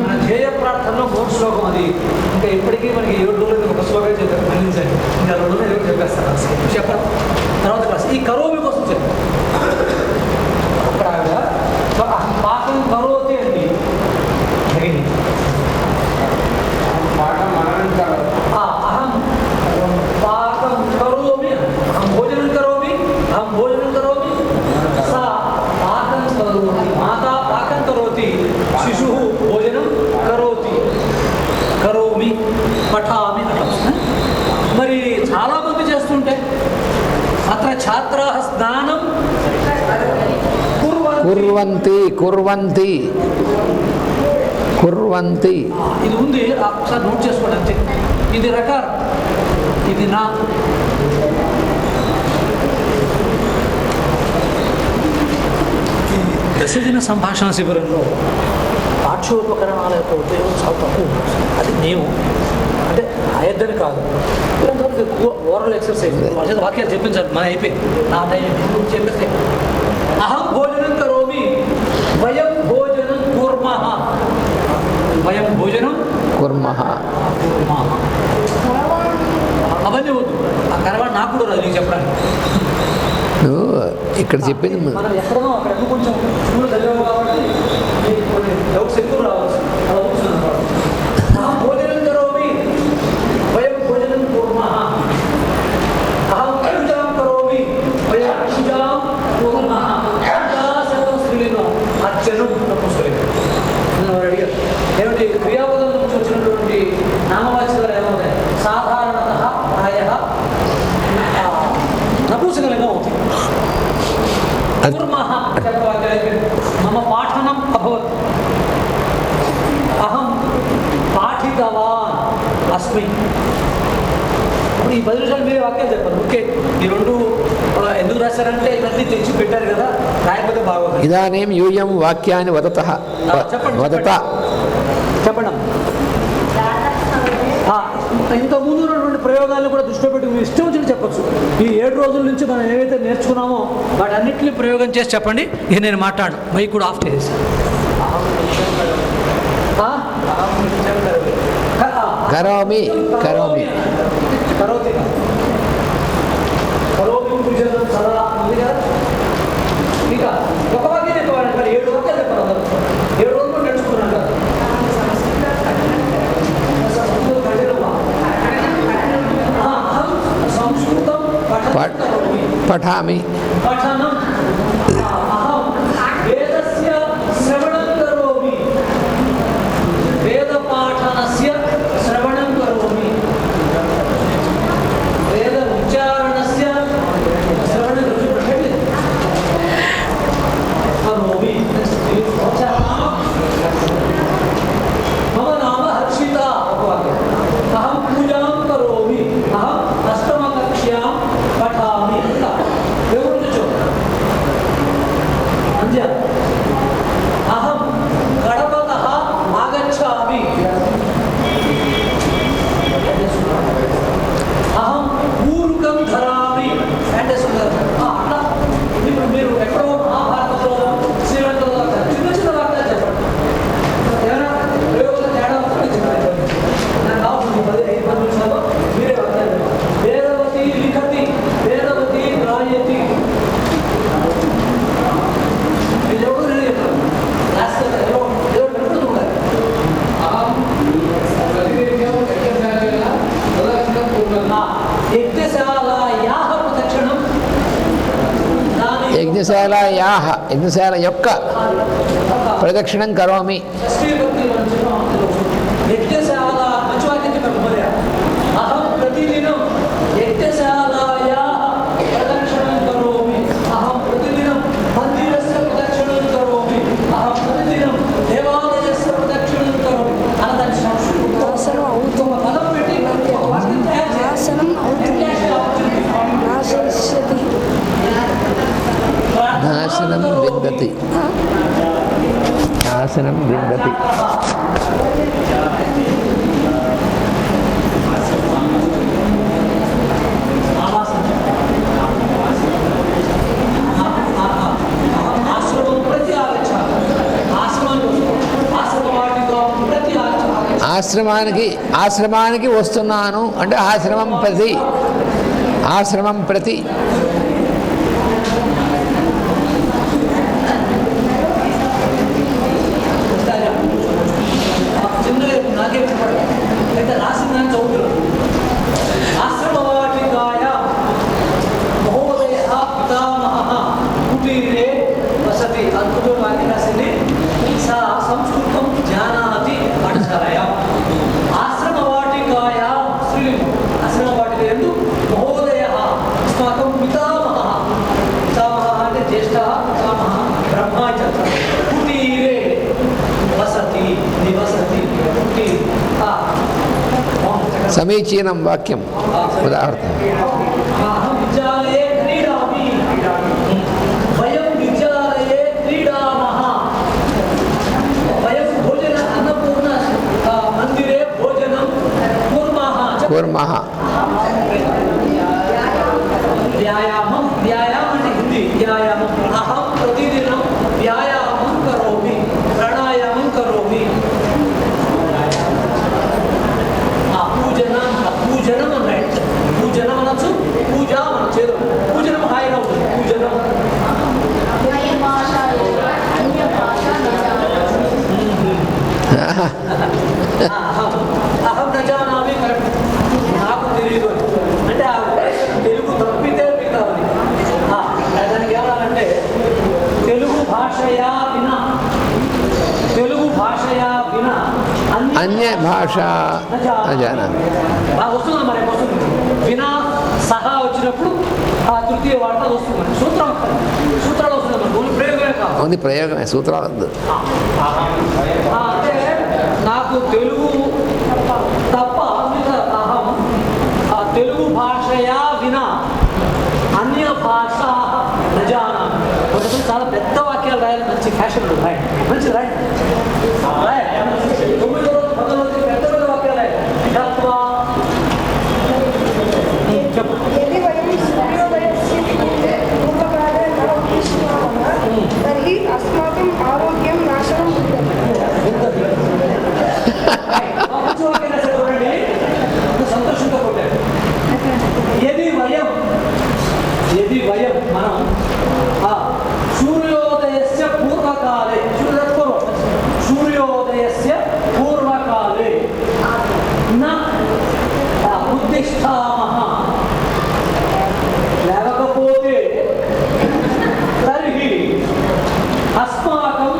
మన ధ్యేయ ప్రార్థనలో 3 శ్లోకం అది. ఇంకా ఇప్పటికీ మనకి 7 రోజులు ఒక శ్లోకం చెప్పారు. మన్నించండి, ఇంకా 2 రోజులు చెప్పేస్తారు. చెప్పడం తర్వాత క్లాస్. ఈ కరోమి కోసం చెప్పారు. అక్కడ ఆవిడ పాకం కరోతి అండి. అహం పాకం కరోమి, అహం భోజనం కరోమి, అహం భోజనం కరోమి, సా పాకం కరోతి, మాతా పాకం కరోతి, శిశు భోజనం కరోతి, కరోమి, పఠామి. మరి చాలామంది చేస్తుంటే అత్ర ఛాత్రాः స్నానం కుర్వంతి, కుర్వంతి, కుర్వంతి. ఇది ఉంది, ఒకసారి నోట్ చేసుకోండి అంతే. ఇది రకారం, ఇది నా. దశదిన సంభాషణ శిబిరంలో పాఠ్యోపకరణాల యొక్క ఉపయోగం చాలా తక్కువ. అది నియమం, అంటే అయ్యద్దని కాదు. ఓరల్ ఎక్సర్సైజ్ వాళ్ళ వాక్యాలు చెప్పించాలి. మన అయిపోయింది నా చెప్పేస్తే అహం భోజనం కరోమి వయం భోజనం కూర్మః, వయం భోజనం కుర్మః. అవన్నీ వద్దు. ఆ కరవాడు నాకు కూడా రాదు నీకు చెప్పడానికి. నువ్వు ఇక్కడ చెప్పింది మనం ఎక్కడో అక్కడ కొంచెం చూడ చదివాము కాబట్టి కొన్ని డౌట్స్ ఎక్కువ రావచ్చు. అలా కూర్చున్నాను. అహం భోజనం కరోమి వయం భోజనం కూర్మః, అహం పూజాం కరోమి వయం పూజాం కూర్మః. స్త్రీలింగం అర్చనం పుస్తకం అడిగారు ఏమిటి క్రియాపదం నుంచి వచ్చినటువంటి నామవాచకాలు ఏమవుతాయి? సాధారణత ప్రాయ నపూంసకలింగం అవుతాయి. కూర్మః మమ పాఠనం అభవత్, అహం పాఠితవాన్ అస్మి. ఇప్పుడు ఈ 10 నిమిషాలు మీరే వాక్యాలు చెప్పారు. ఓకే, ఈ రెండు ఎందుకు రాశారంటే ఇవన్నీ తెచ్చి పెట్టారు కదా, రాయకపోతే బాగోదు. ఇదానీం యూయం వాక్యాన్ని వదతః వదత చెప్పండి. ఇంతకుముందు ఉన్నటువంటి ప్రయోగాలను కూడా దృష్టిలో పెట్టి మీరు ఇష్టం వచ్చినట్టు చెప్పచ్చు. ఈ 7 రోజుల నుంచి మనం ఏవైతే నేర్చుకున్నామో వాటన్నిటిని ప్రయోగం చేసి చెప్పండి. ఇక నేను మాట్లాడు మైక్ కూడా ఆఫ్ చేసి కరోమి కరోమి కరోతి కరోమి పూజనం సదా ఉంది కదా. ఇక ఒక వాక్యం చెప్పాలి, మరి 7 వాక్యాలు చెప్పాలి. 7 రోజులు నేర్చుకున్నాను కదా. సంస్కృతం పఠామి పఠనం, అహం వేదస్య శ్రవణం కరోమి వేద పాఠనస్య శ్రవణం కరోమి వేద ఉచ్చారణస్య శ్రవణం కరోమి. మమ నామ హర్షిత. అహం పూజాం కరోమి, అహం అష్టమకక్ష్యాం పఠామి. ఎవరు చూ అంజ అహం కడపతః ఆగచ్చామి, అహం పూర్వకం ధరామి. అంటే అట్లా ఇప్పుడు మీరు ఎక్కడో మహాభారతంలో శ్రీలంకలో చిన్న చిన్న వార్తలు చెప్పండి. ఏమైనా ప్రయోగం తేడా వస్తుంది చెప్పండి. నాకు కావాల్సింది 10 నిమిషాల్లో మీరే వార్తలు. వేదవతి లిఖతి, వేదవతి గాయతి. మీరు ఎవరు నేను చెప్తాను రాస్తే ఏదో పెట్టుకుంటూ ఉండాలి. యజ్ఞశాలాయాః ప్రదక్షిణం, యజ్ఞశాల యొక్క ప్రదక్షిణం కరోమి. యజ్ఞశాల మంచివాక్యం చెప్పకపోతే అహం ప్రతిదినం యజ్ఞశాలాయాః ప్రదక్షిణం కరోమి, అహం ప్రతిదినం మందిరస్య ప్రదక్షిణం కరోమి, అహం ప్రతిదినం దేవాలయస్య ప్రదక్షిణం కరోమి. అన్నదాన్ని సంస్కృతం పదం పెట్టి ఒక వాక్యం తయారు చేయాలి. నాశనం విందతి నాశనం విందతి. ఆశ్రమం ప్రతి ఆగచ్చాలి. ఆశ్రమానికి వస్తున్నాను అంటే ఆశ్రమం ప్రతి సంస్కృతం జానాతి పాఠశాలయ ఆశ్రమవాటికాయా స్త్రీలింగం. ఆశ్రమవాటిక ఎందు మహోదయ అస్మాకం పితామహ. పితామహ అంటే జ్యేష్ఠ, పితామహ బ్రహ్మాచ. కుటీరే వసతి నివసతి. సమీచీనం వాక్యం ఉదాహరణ. అహం విద్యాలయే క్రీడామి, వయం విద్యాలయే క్రీడామః. భాష జానామి. బాగా వస్తుంది మరి, వస్తుంది. వినా సహా వచ్చినప్పుడు ఆ తృతీయ వార్త వస్తుంది మరి. సూత్రాలు వస్తుంది మరి, ఓన్లీ ప్రయోగమే కాదు. ఓన్లీ ప్రయోగమే, సూత్రాలు వద్దు. అంటే నాకు తెలుగు తప్ప అహం ఆ తెలుగు భాషయా వినా అన్య భాష నజానామి. కొంతమంది చాలా పెద్ద వాక్యాలు రాయాలి, మంచి ఫ్యాషన్ రాయండి, మంచి రాయండి. 9 రోజులు 10 రోజులు పెద్ద పెద్ద వాక్యాలు రాయాలి. తత్వ यदि वयं सूर्योदयस्य पूर्वकाले न उत्तिष्ठामः तर्हि अस्माकम् आरोग्यं नाशनं भवति. సంతోషంగా కొట్టాడు. यदि वयं మనం సూర్యోదయస్య పూర్వకాలే సూర్యోదయస్య పూర్వకాలే న ఉత్తిష్టామః లేకపోతే తర్హి అస్మాకం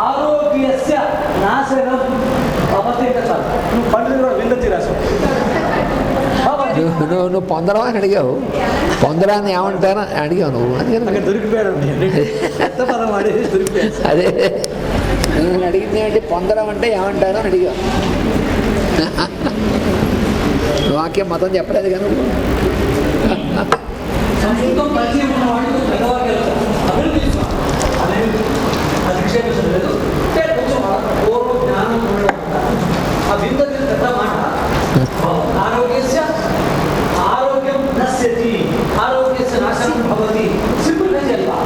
ఆరోగ్యస్య నాశనం భవతి. చాలు, నువ్వు పండుగ కూడా విందతి రాసు. నువ్వు పొందడం అని అడిగావు, పొందడాన్ని ఏమంటాను అడిగావు నువ్వు. అందుకని దొరికిపోయాడు, పెద్ద పదం వాడేసి దొరికిపోయాడు. అదే నేను అడిగింది ఏంటి, పొందడం అంటే ఏమంటాను అని అడిగావు. వాక్యం మతం చెప్పలేదు కదా నువ్వు. సంస్కృతం పరిచయం ఉన్న వాళ్ళు పెద్దవాళ్ళు అభివృద్ధి అధిక్షేపించలేదు. అంటే కొంచెం పూర్వ జ్ఞానం ఉండడం. ఆ విందతి పెద్ద మాట. ఆరోగ్యం నశ్యతి, ఆరోగ్యస్య నాశనం భవతి. సింపుల్గా చెప్పా.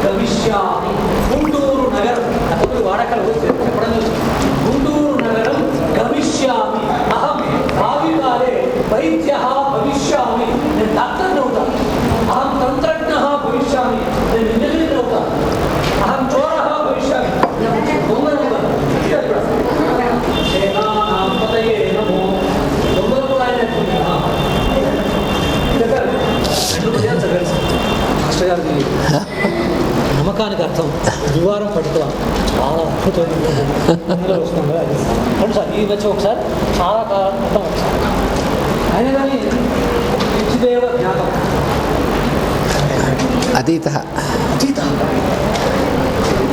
గమిష్యామి. గుంటూరు నగరం వాడకలు చెప్పడం గుంటూరు నగరం గమిష్యామి. అహం భావికాలే వైద్య భవిష్యామి. నేను డాక్టర్ అవుతాను. అహం తంత్రజ్ఞ భవిష్యామి. నేను ఇంజనీర్ అవుతాను. అహం చోర భవిష్యామి. దొంగలు కూడా ఆయన మాస్టర్ గారికి నమ్మకానికి అర్థం దివారం పట్టుకో చాలా అద్భుతమైన వస్తుంది. అది అవును సార్, ఈ వచ్చి ఒకసారి చాలా అర్థం ఒకసారి అయినా కానీ పిచ్చిదేవ జ్ఞానం అతీత అతీత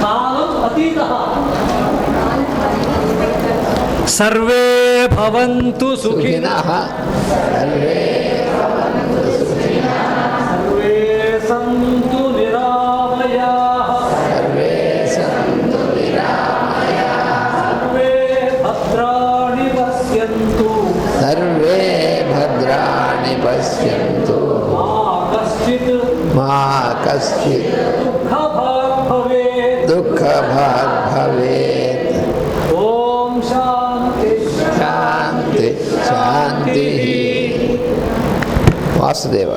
కాలం అతీత. సర్వే భవంతు సుఖినః సర్వే సంతు నిరామయాః సర్వే భద్రాణి పశ్యంతు మా కశ్చిత్ దుఃఖభాగ్ భవేత్. ఓం శాంతి శాంతి శాంతి. వాసుదేవ.